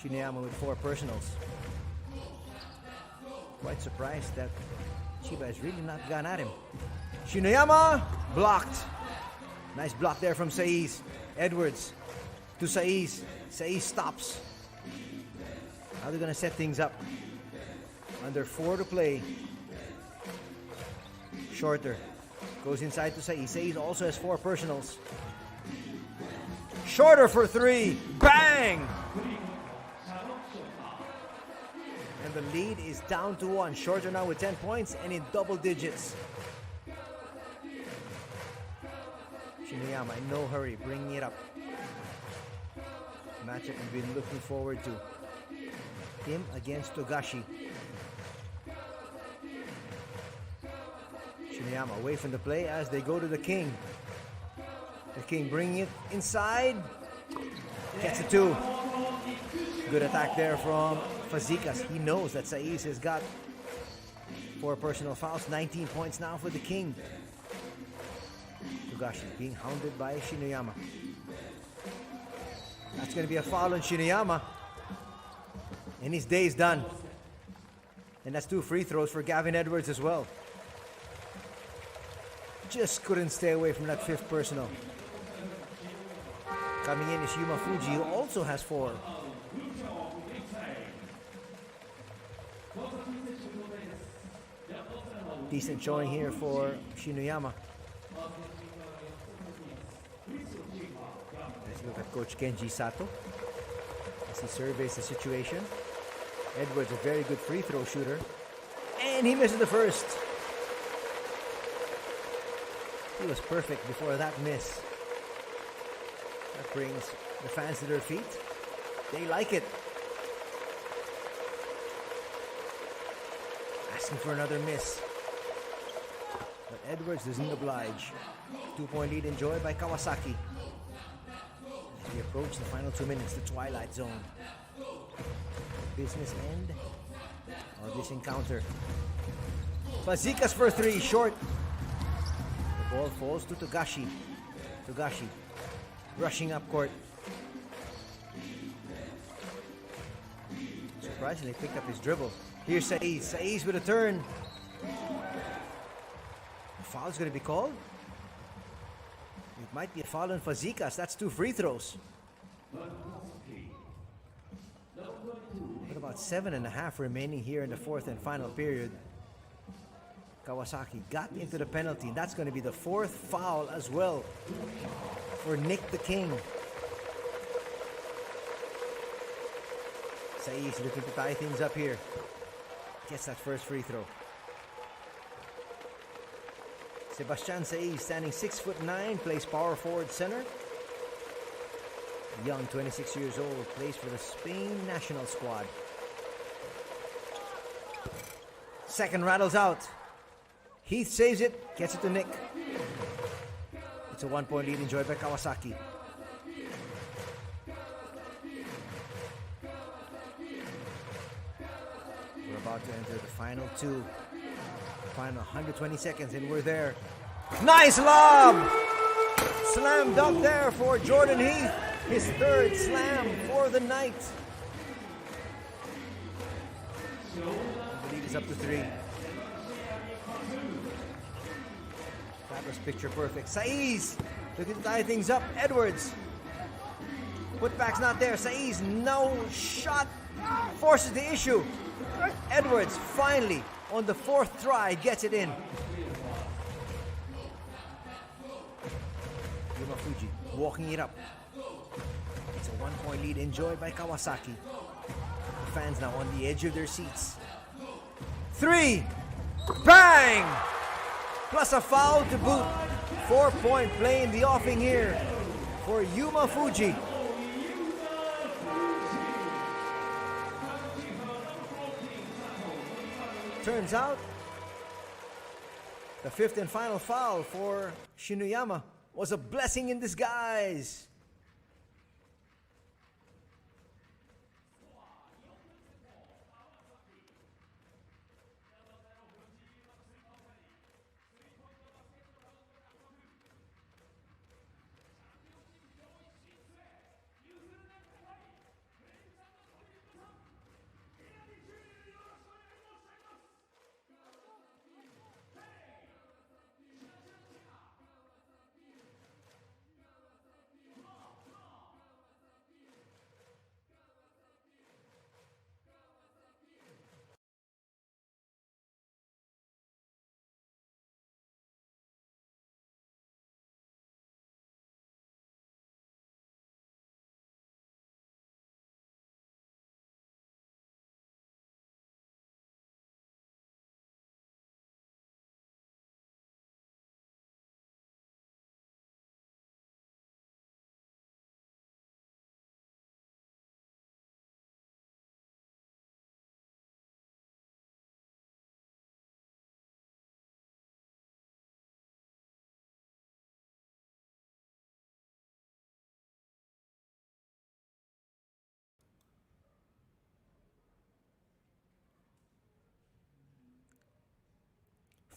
[SPEAKER 1] Shiniyama with 4 personals. Quite surprised that Chiba has really not gone at him. Shiniyama blocked. Nice block there from Saiz. Edwards to Saiz. Saiz stops. How they're gonna set things up? Under 4 to play. Shorter. Goes inside to Saiz. Saiz also has 4 personals. Shorter for 3. Bang! And the lead is down to 1. Shorter now with 10 points and in double digits. Shiniyama in no hurry, bringing it up. Matchup we've been looking forward to. Him against Togashi. Shiniyama away from the play as they go to the king. The king bringing it inside. Gets it 2. Good attack there from Fazekas. He knows that Saiz has got 4 personal fouls. 19 points now for the king. Togashi being hounded by Shiniyama. That's going to be a foul on Shiniyama. And his day is done. And that's 2 free throws for Gavin Edwards as well. Just couldn't stay away from that 5th personal. Coming in is Yuma Fuji, who also has 4. Decent showing here for Shiniyama. Let's look at Coach Kenji Sato as he surveys the situation. Edwards, a very good free throw shooter. And he misses the first. He was perfect before that miss. That brings the fans to their feet. They like it. Asking for another miss. But Edwards doesn't oblige. 2-point lead enjoyed by Kawasaki. As we approach the final 2 minutes, the twilight zone. Business end of this encounter. Fazekas for 3, short. The ball falls to Togashi. Togashi rushing up court. Surprisingly picked up his dribble. Here's Saiz. Saiz with a turn. A foul's going to be called. It might be a foul on Fazekas. That's 2 free throws. With about 7.5 remaining here in the 4th and final period. Kawasaki got into the penalty. That's going to be the 4th foul as well for Nick the King. Saiz looking to tie things up here. Gets that first free throw. Sebastian Saiz, standing 6'9", plays power forward center. Young, 26 years old, plays for the Spain national squad. Second rattles out. Heath saves it, gets it to Nick. It's a 1-point lead enjoyed by Kawasaki. We're about to enter the final 2. Final 120 seconds and we're there. Nice lob! Slam dunk there for Jordan Heath. His 3rd slam for the night. The lead is up to 3. That was picture perfect. Saiz looking to tie things up. Edwards. Putback's not there. Saiz, no shot. Forces the issue. Edwards finally on the 4th try gets it in. Yuma Fuji walking it up. It's a 1-point lead enjoyed by Kawasaki. The fans now on the edge of their seats. 3. Bang! Plus a foul to boot. 4-point play in the offing here for Yuma Fuji. Turns out, the 5th and final foul for Shiniyama was a blessing in disguise.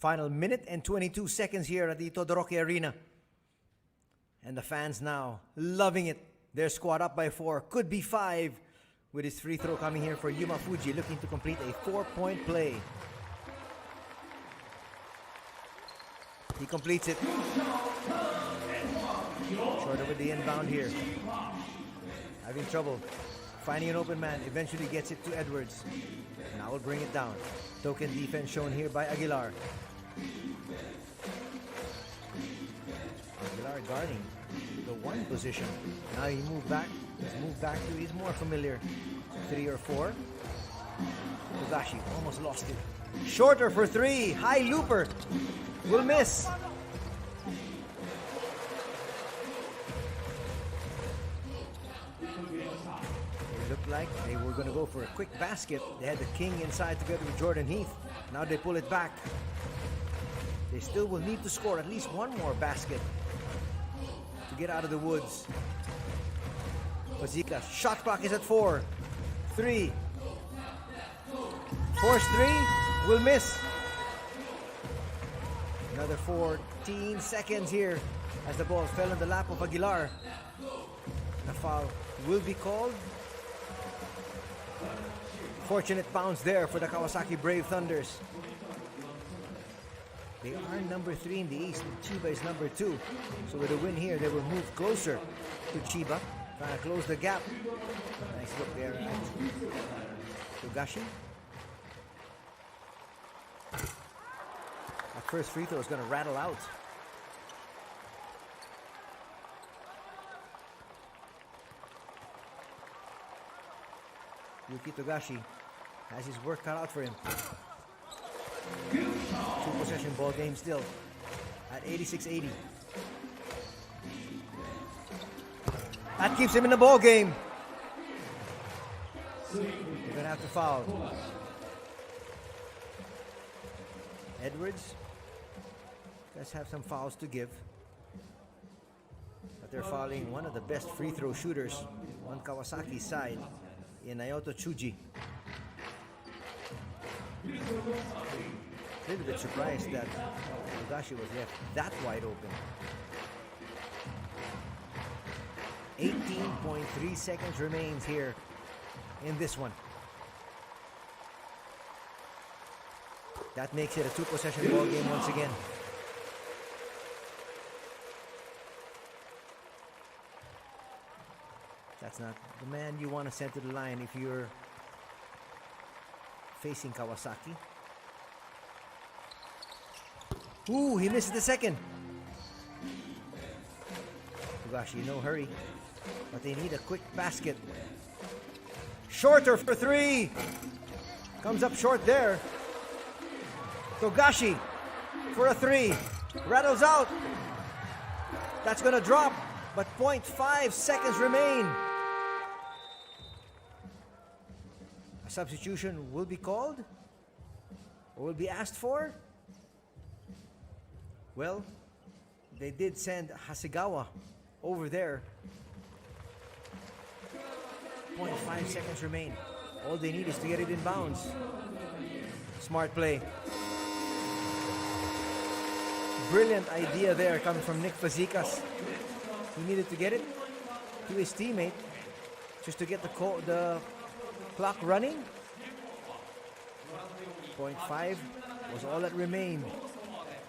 [SPEAKER 1] Final minute and 22 seconds here at the Todoroki Arena. And the fans now loving it. Their squad up by 4, could be 5, with his free throw coming here for Yuma Fuji, looking to complete a 4-point play. He completes it. Shorter with the inbound here. Having trouble finding an open man. Eventually gets it to Edwards. Now will bring it down. Token defense shown here by Aguilar. Aguilar guarding the 1 position. Now he moved back. He's moved back to his more familiar 3 or 4. Togashi almost lost it. Shorter for 3. High looper. Will miss. It looked like they were going to go for a quick basket. They had the king inside together with Jordan Heath. Now they pull it back. They still will need to score at least 1 more basket to get out of the woods. Fazika, shot clock is at 4. 3. Force 3. Will miss. Another 14 seconds here as the ball fell in the lap of Aguilar. The foul will be called. Fortunate bounce there for the Kawasaki Brave Thunders. They are number 3 in the East. Chiba is number 2. So with a win here, they will move closer to Chiba. Trying to close the gap. Nice look there at Togashi. That first free throw is going to rattle out. Yuki Togashi has his work cut out for him. 2-possession ball game still at 86-80. That keeps him in the ball game. They're going to have to foul. Edwards does have some fouls to give, but they're fouling one of the best free throw shooters on Kawasaki's side in Naoto Tsuji. A little bit surprised that Togashi was left that wide open. 18.3 seconds remains here in this one. That makes it a 2-possession ball game once again. That's not the man you want to send to the line if you're facing Kawasaki. Ooh, he misses the second. Togashi, no hurry. But they need a quick basket. Shorter for 3. Comes up short there. Togashi for a 3. Rattles out. That's going to drop. But 0.5 seconds remain. A substitution will be called? Or will be asked for? Well, they did send Hasegawa over there. 0.5 seconds remain. All they need is to get it in bounds. Smart play. Brilliant idea there coming from Nick Fazekas. He needed to get it to his teammate just to get the clock running. 0.5 was all that remained.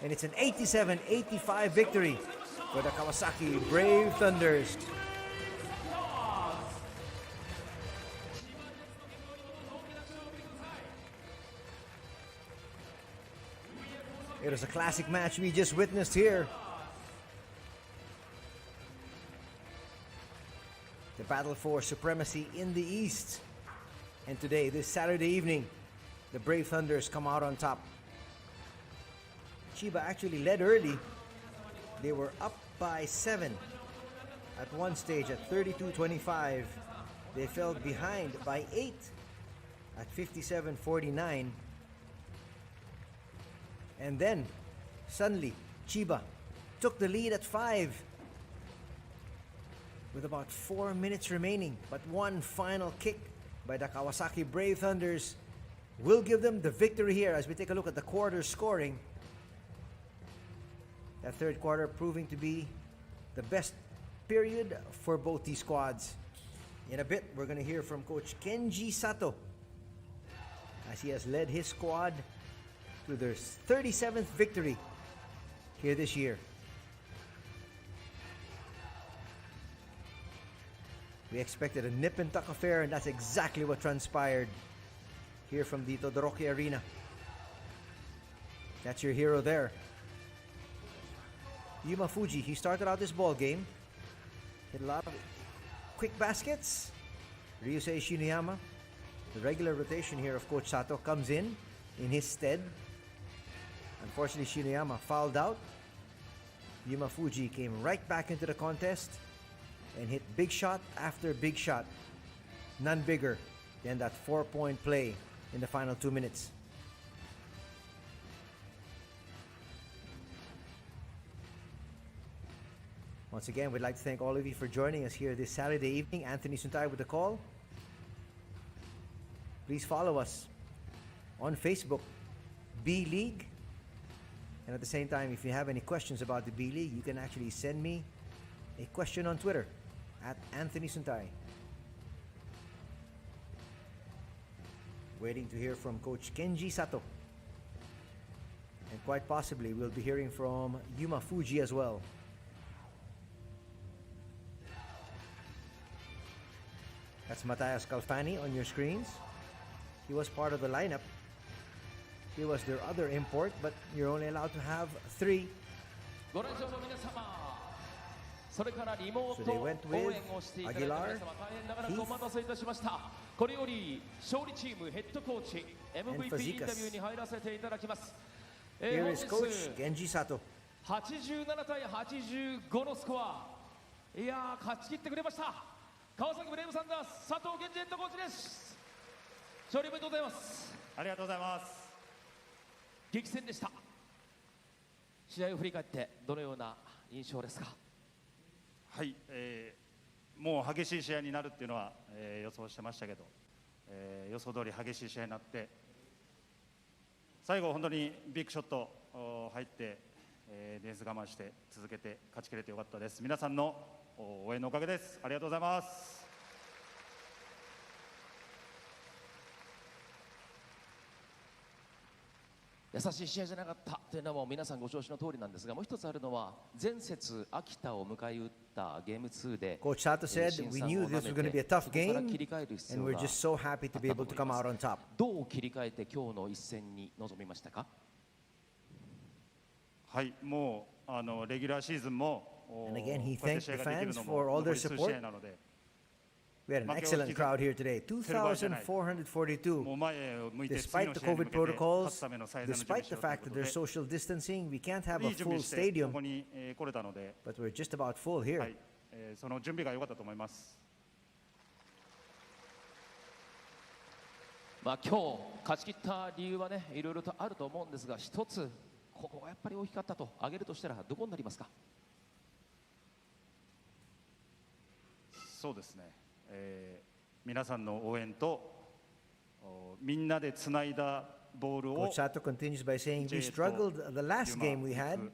[SPEAKER 1] And it's an 87-85 victory for the Kawasaki Brave Thunders. It was a classic match we just witnessed here. The battle for supremacy in the East. And today, this Saturday evening, the Brave Thunders come out on top. Chiba actually led early. They were up by 7 at one stage at 32-25. They fell behind by 8 at 57-49. And then, suddenly, Chiba took the lead at 5 with about 4 minutes remaining. But one final kick by the Kawasaki Brave Thunders will give them the victory here as we take a look at the quarter scoring. That third quarter proving to be the best period for both these squads. In a bit, we're going to hear from Coach Kenji Sato as he has led his squad to their 37th victory here this year. We expected a nip and tuck affair, and that's exactly what transpired here from the Todoroki Arena. That's your hero there. Yuma Fuji, he started out this ball game. Hit a lot of quick baskets. Ryusei Shiniyama, the regular rotation here of Coach Sato, comes in his stead. Unfortunately, Shiniyama fouled out. Yuma Fuji came right back into the contest and hit big shot after big shot. None bigger than that 4-point play in the final 2 minutes. Once again, we'd like to thank all of you for joining us here this Saturday evening. Anthony Suntay with the call. Please follow us on Facebook, B.LEAGUE. And at the same time, if you have any questions about the B.LEAGUE, you can actually send me a question on Twitter at Anthony Suntay. Waiting to hear from Coach Kenji Sato. And quite possibly, we'll be hearing from Yuma Fuji as well. That's Matthias Calfani on your screens. He was part of the lineup. He was their other import, but you're only allowed to have 3. So they went with Aguilar, Heath, and Fazekas. Here is Coach Kenji Sato.
[SPEAKER 2] 87対85のスコア。いやー、勝ち切ってくれました。川崎ブレイブサンダース佐藤健二ヘッドコーチです。勝利おめでとうございます。
[SPEAKER 3] ありがとうございます。
[SPEAKER 2] 激戦でした。試合を振り返ってどのような印象ですか。
[SPEAKER 3] はい、もう激しい試合になるっていうのは、予想してましたけど、予想通り激しい試合になって、最後本当にビッグショット入って、ディフェンス我慢して続けて勝ち切れてよかったです。皆さんの応援のおかげです。ありがとうございます。
[SPEAKER 2] 優しい試合じゃなかったというのも皆さんご承知の通りなんですが、もう一つあるのは前節秋田を迎え撃ったゲーム2で
[SPEAKER 1] Coach Sato said we knew this was going to be a tough game and we're just so happy to be able to come out on top.
[SPEAKER 2] どう切り替えて今日の一戦に臨みましたか。
[SPEAKER 3] はい、もうレギュラーシーズンも
[SPEAKER 1] And again, he thanked the fans for all their support. We had an excellent crowd here today, 2,442. Despite the COVID protocols, despite the fact that there's social distancing, we can't have a full stadium, but we're just about full here.
[SPEAKER 3] その準備が良かったと思います。
[SPEAKER 2] まあ今日勝ち切った理由はね、いろいろとあると思うんですが、一つここがやっぱり大きかったと挙げるとしたらどこになりますか。
[SPEAKER 3] そうですね。皆さんの応援とみんなでつないだボールを
[SPEAKER 1] Coach Sato continues by saying we struggled the last game we had,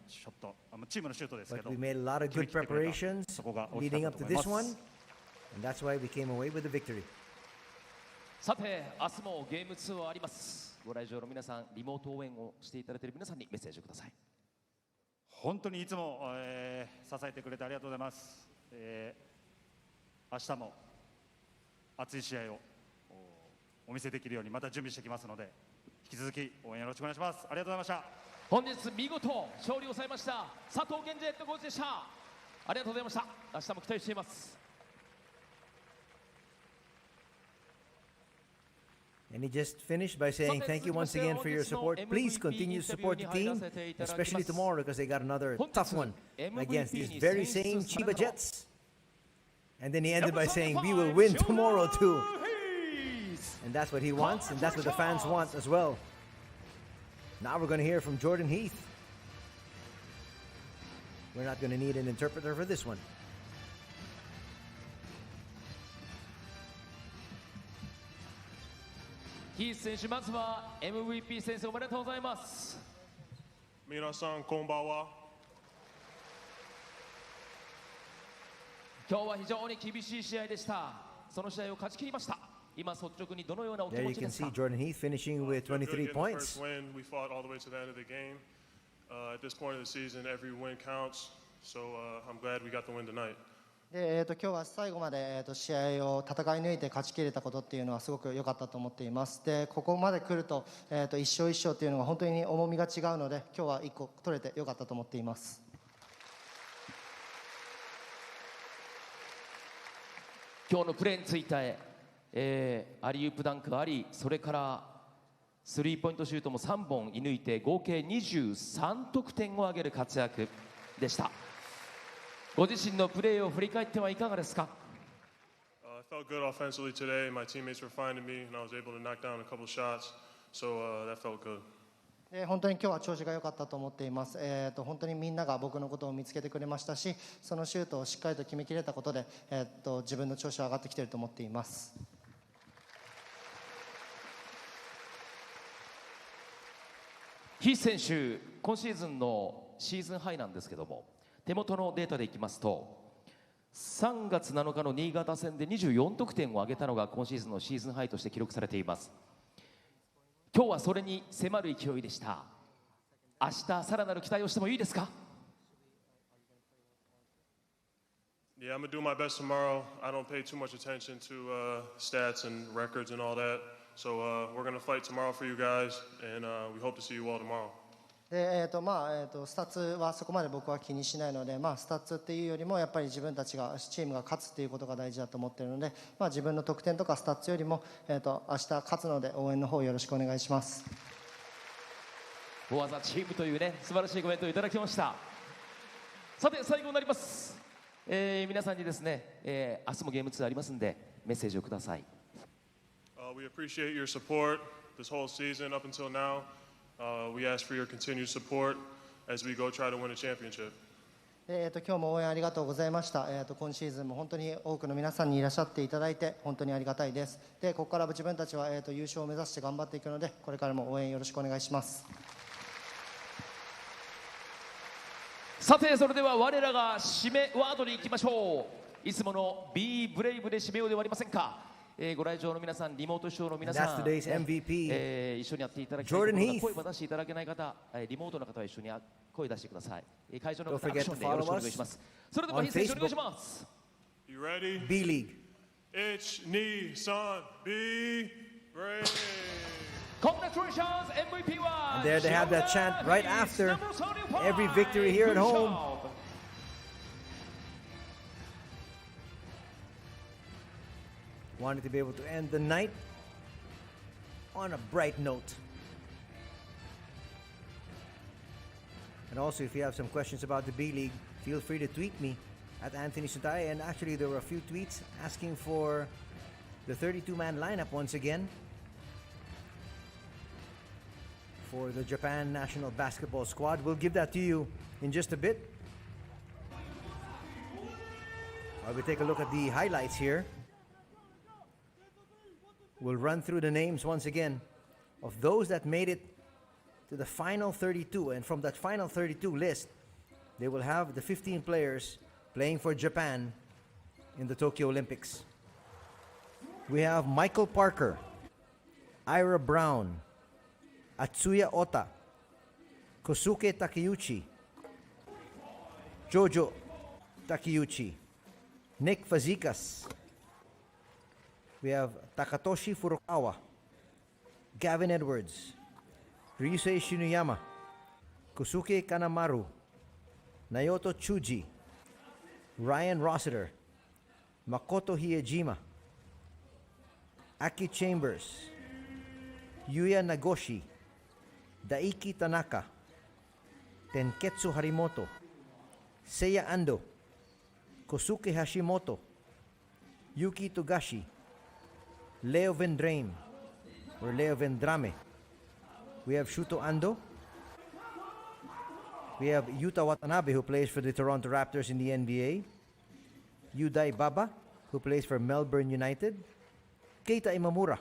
[SPEAKER 3] チームのシュートですけ
[SPEAKER 1] but
[SPEAKER 3] ど
[SPEAKER 1] we made a lot of good preparations leading up to this one, and that's why we came away with the victory.
[SPEAKER 2] さて明日もゲーム2はあります。ご来場の皆さん、リモート応援をしていただいている皆さんにメッセージをください。
[SPEAKER 3] 本当にいつも、支えてくれてありがとうございます。明日も熱い試合をお見せできるようにまた準備してきますので、引き続き応援よろしくお願いします。ありがとうございました。
[SPEAKER 2] 本日見事勝利を収めました佐藤健二ヘッドコーチでした。ありがとうございました。明日も期待しています。
[SPEAKER 1] And he just finished by saying thank you once again for your support. Please continue to support the team, especially tomorrow because they got another tough one against these very same Chiba Jets. And then he ended by saying we will win tomorrow too. And that's what he wants, and that's what the fans want as well. Now we're going to hear from Jordan Heath. We're not going to need an interpreter for this one.
[SPEAKER 2] Heath 選手、まずは MVP 先生おめでとうございます。
[SPEAKER 4] 皆さんこんばんは。
[SPEAKER 2] 今日は非常に厳しい試合でした。その試合を勝ち切りました。今率直にどのようなお気
[SPEAKER 1] There
[SPEAKER 2] 持
[SPEAKER 1] you
[SPEAKER 2] ちで
[SPEAKER 1] can
[SPEAKER 2] すか？
[SPEAKER 1] see Jordan Heath finishing with
[SPEAKER 4] Feel good
[SPEAKER 1] 23
[SPEAKER 4] getting the
[SPEAKER 1] points.
[SPEAKER 4] first win. We fought all the way to the end of the game. At this point of the season, every win counts. So I'm glad we got the win tonight.
[SPEAKER 5] で今日は最後まで、試合を戦い抜いて勝ち切れたことっていうのはすごく良かったと思っています。でここまで来ると、一勝一勝っていうのが本当に重みが違うので今日は1個取れて良かったと思っています。
[SPEAKER 2] 今日のプレーについて、アリウープダンクあり、それからスリーポイントシュートも3本射抜いて合計23得点を挙げる活躍でした。ご自身のプレーを振り返ってはいかがですか？
[SPEAKER 4] I felt good offensively today. My teammates were finding me, and I was able to knock down a couple shots. So that felt good.
[SPEAKER 5] 本当に今日は調子が良かったと思っています。本当にみんなが僕のことを見つけてくれましたし、そのシュートをしっかりと決めきれたことで、自分の調子は上がってきていると思っています。
[SPEAKER 2] ヒース選手、今シーズンのシーズンハイなんですけども、手元のデータでいきますと、3月7日の新潟戦で24得点を挙げたのが今シーズンのシーズンハイとして記録されています。今日はそれに迫る勢いでした。明日さらなる期待をしてもいいですか？
[SPEAKER 4] Yeah, I'm gonna do my best tomorrow. I don't pay too much attention to stats and records and all that. So we're gonna fight tomorrow for you guys, and we hope to see you all tomorrow.
[SPEAKER 5] でスタッツはそこまで僕は気にしないので、スタッツっていうよりもやっぱり自分たちがチームが勝つっていうことが大事だと思っているので、自分の得点とかスタッツよりも、明日勝つので応援の方よろしくお願いします。
[SPEAKER 2] フォアザチームというね素晴らしいコメントをいただきました。さて最後になります。皆さんにですね、明日もゲーム2ありますんでメッセージをください。
[SPEAKER 4] We appreciate your support this whole season up until now. We ask for your continued support as we go try to win a championship.
[SPEAKER 5] 今日も応援ありがとうございました。今シーズンも本当に多くの皆さんにいらっしゃっていただいて本当にありがたいです。でここから自分たちは、優勝を目指して頑張っていくのでこれからも応援よろしくお願いします。
[SPEAKER 2] さてそれでは我らが締めワードに行きましょう。いつもの B ブレイブで締めようではありませんか。ご来場の皆さん、リモートショーの皆さん、
[SPEAKER 1] That's today's MVP,
[SPEAKER 2] 一緒にやっていただきたい
[SPEAKER 1] Jordan
[SPEAKER 2] ところ
[SPEAKER 1] Heath.
[SPEAKER 2] 声を出していただけない方、リモートの方は一緒に声出してください。会場の
[SPEAKER 1] Don't
[SPEAKER 2] 方、ア
[SPEAKER 1] forget
[SPEAKER 2] クションでよろしくお願いします。それでは
[SPEAKER 1] on
[SPEAKER 2] ヒース選手お願いし
[SPEAKER 1] Facebook.
[SPEAKER 2] ます。
[SPEAKER 4] You ready?
[SPEAKER 1] B League.
[SPEAKER 4] Ich, ni, san, be brave.
[SPEAKER 2] Congratulations, MVP は
[SPEAKER 1] And there they have that chant right after every victory here at home. Wanted to be able to end the night on a bright note. And also, if you have some questions about the B League, feel free to tweet me at Anthony Sutay. And actually, there were a few tweets asking for the 32-man lineup once again for the Japan national basketball squad. We'll give that to you in just a bit. While we take a look at the highlights here, we'll run through the names once again of those that made it to the final 32. And from that final 32 list, they will have the 15 players playing for Japan in the Tokyo Olympics. We have Michael Parker, Ira Brown, Atsuya Ota, Kosuke Takeuchi, Jojo Takeuchi, Nick Fazekas. We have Takatoshi Furukawa, Gavin Edwards, Ryusei Shinuyama, Kosuke Kanamaru, Naoto Chuji, Ryan Rossiter, Makoto Hiejima, Aki Chambers, Yuya Nagoshi, Daiki Tanaka, Tenketsu Harimoto, Seiya Ando, Kosuke Hashimoto, Yuki Togashi, Leo Vendrame or Leo Vendrame. We have Shuto Ando. We have Yuta Watanabe, who plays for the Toronto Raptors in the NBA. Yudai Baba, who plays for Melbourne United. Keita Imamura.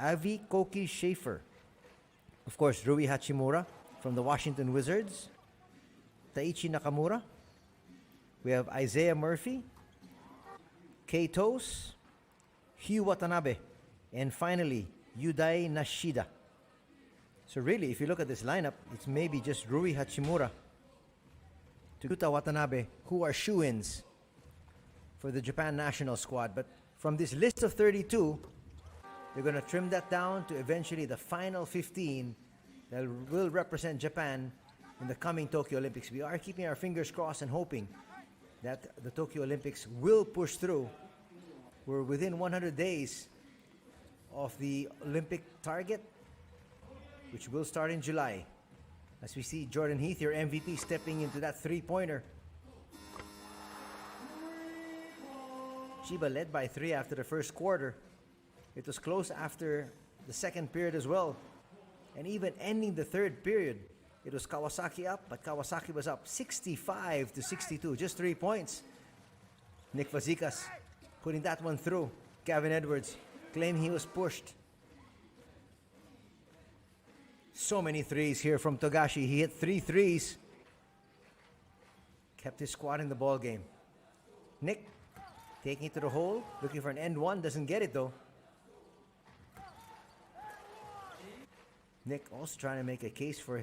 [SPEAKER 1] Avi Koki Schaefer. Of course, Rui Hachimura from the Washington Wizards. Taichi Nakamura. We have Isaiah Murphy. Keitos, Hugh Watanabe, and finally, Yudai Nashida. So really, if you look at this lineup, it's maybe just Rui Hachimura to Yuta Watanabe, who are shoo-ins for the Japan national squad. But from this list of 32, they're going to trim that down to eventually the final 15 that will represent Japan in the coming Tokyo Olympics. We are keeping our fingers crossed and hoping that the Tokyo Olympics will push through. We're within 100 days of the Olympic target, which will start in July. As we see Jordan Heath, your MVP, stepping into that three-pointer. Chiba led by 3 after the first quarter. It was close after the second period as well. And even ending the third period, it was Kawasaki up, but Kawasaki was up 65-62, just 3 points. Nick Fazekas putting that one through. Gavin Edwards claiming he was pushed. So many threes here from Togashi. He hit 3 threes. Kept his squad in the ball game. Nick taking it to the hole, looking for an end one, doesn't get it though. Nick also trying to make a case for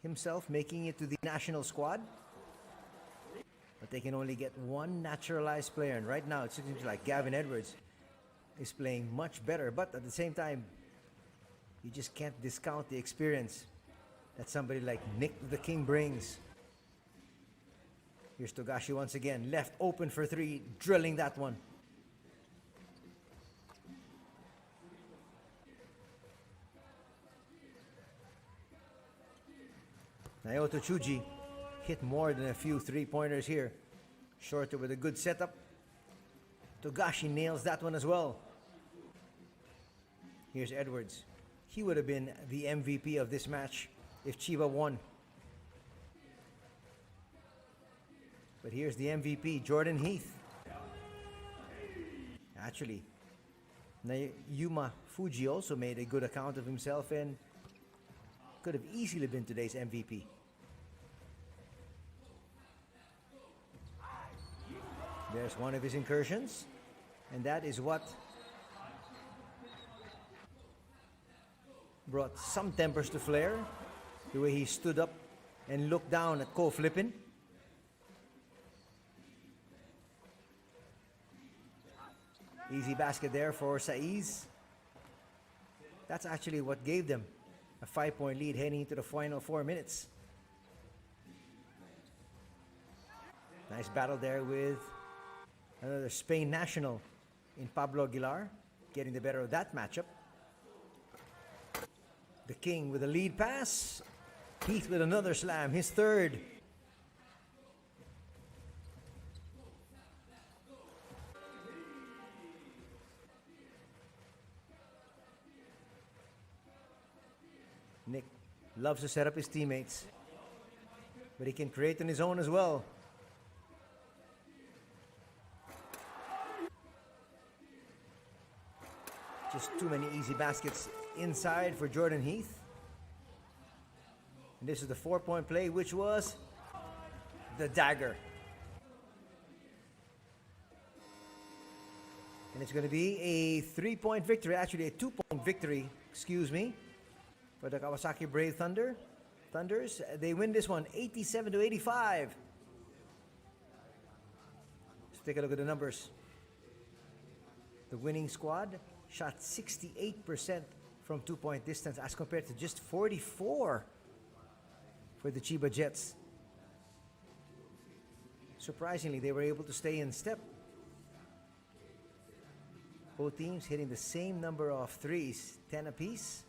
[SPEAKER 1] himself, making it to the national squad. But they can only get one naturalized player, and right now it seems like Gavin Edwards is playing much better. But at the same time, you just can't discount the experience that somebody like Nick the King brings. Here's Togashi once again, left open for 3, drilling that one. Naoto Chuji hit more than a few three-pointers here. Shorter with a good setup. Togashi nails that one as well. Here's Edwards. He would have been the MVP of this match if Chiba won. But here's the MVP, Jordan Heath. Actually, Yuma Fuji also made a good account of himself and could have easily been today's MVP. There's one of his incursions, and that is what brought some tempers to flare. The way he stood up and looked down at Ko Flippin. Easy basket there for Saiz. That's actually what gave them a 5-point lead heading into the final 4 minutes. Nice battle there with another Spain national in Pablo Aguilar, getting the better of that matchup. The King with a lead pass. Heath with another slam, his third. Nick loves to set up his teammates, but he can create on his own as well. Just too many easy baskets inside for Jordan Heath. And this is the 4-point play, which was the dagger. And it's going to be a 3-point victory, actually a 2-point victory, excuse me, for the Kawasaki Brave Thunders. They win this one 87-85. Let's take a look at the numbers. The winning squad shot 68% from 2-point distance as compared to just 44 for the Chiba Jets. Surprisingly, they were able to stay in step. Both teams hitting the same number of threes, 10 apiece.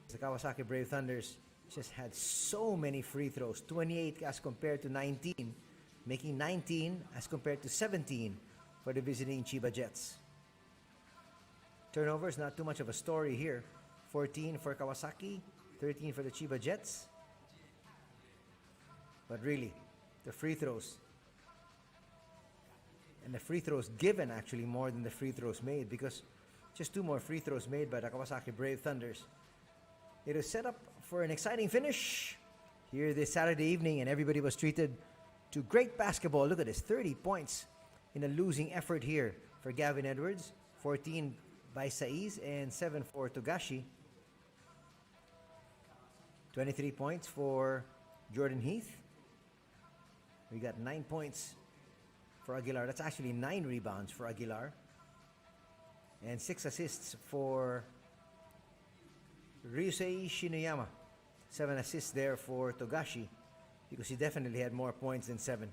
[SPEAKER 1] The Kawasaki Brave Thunders just had so many free throws, 28 as compared to 19, making 19 as compared to 17 for the visiting Chiba Jets. Turnovers, not too much of a story here. 14 for Kawasaki, 13 for the Chiba Jets. But really, the free throws, and the free throws given actually more than the free throws made, because just 2 more free throws made by the Kawasaki Brave Thunders. It is set up for an exciting finish here this Saturday evening, and everybody was treated to great basketball. Look at this, 30 points in a losing effort here for Gavin Edwards. 14 by Saiz and 7 for Togashi. 23 points for Jordan Heath. We got 9 points for Aguilar. That's actually 9 rebounds for Aguilar. And 6 assists for Ryusei Shinoyama. 7 assists there for Togashi, because he definitely had more points than 7.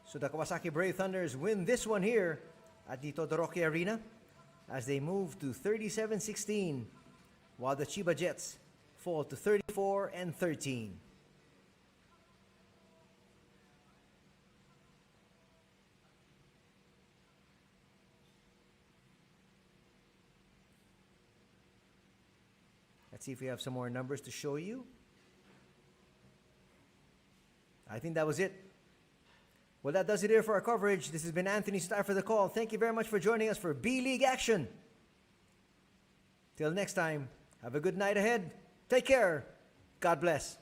[SPEAKER 1] So the Kawasaki Brave Thunders win this one here at the Todoroki Arena as they move to 37-16, while the Chiba Jets fall to 34-13. Let's see if we have some more numbers to show you. I think that was it. Well, that does it here for our coverage. This has been Anthony Star for the call. Thank you very much for joining us for B-League action. Till next time, have a good night ahead. Take care. God bless.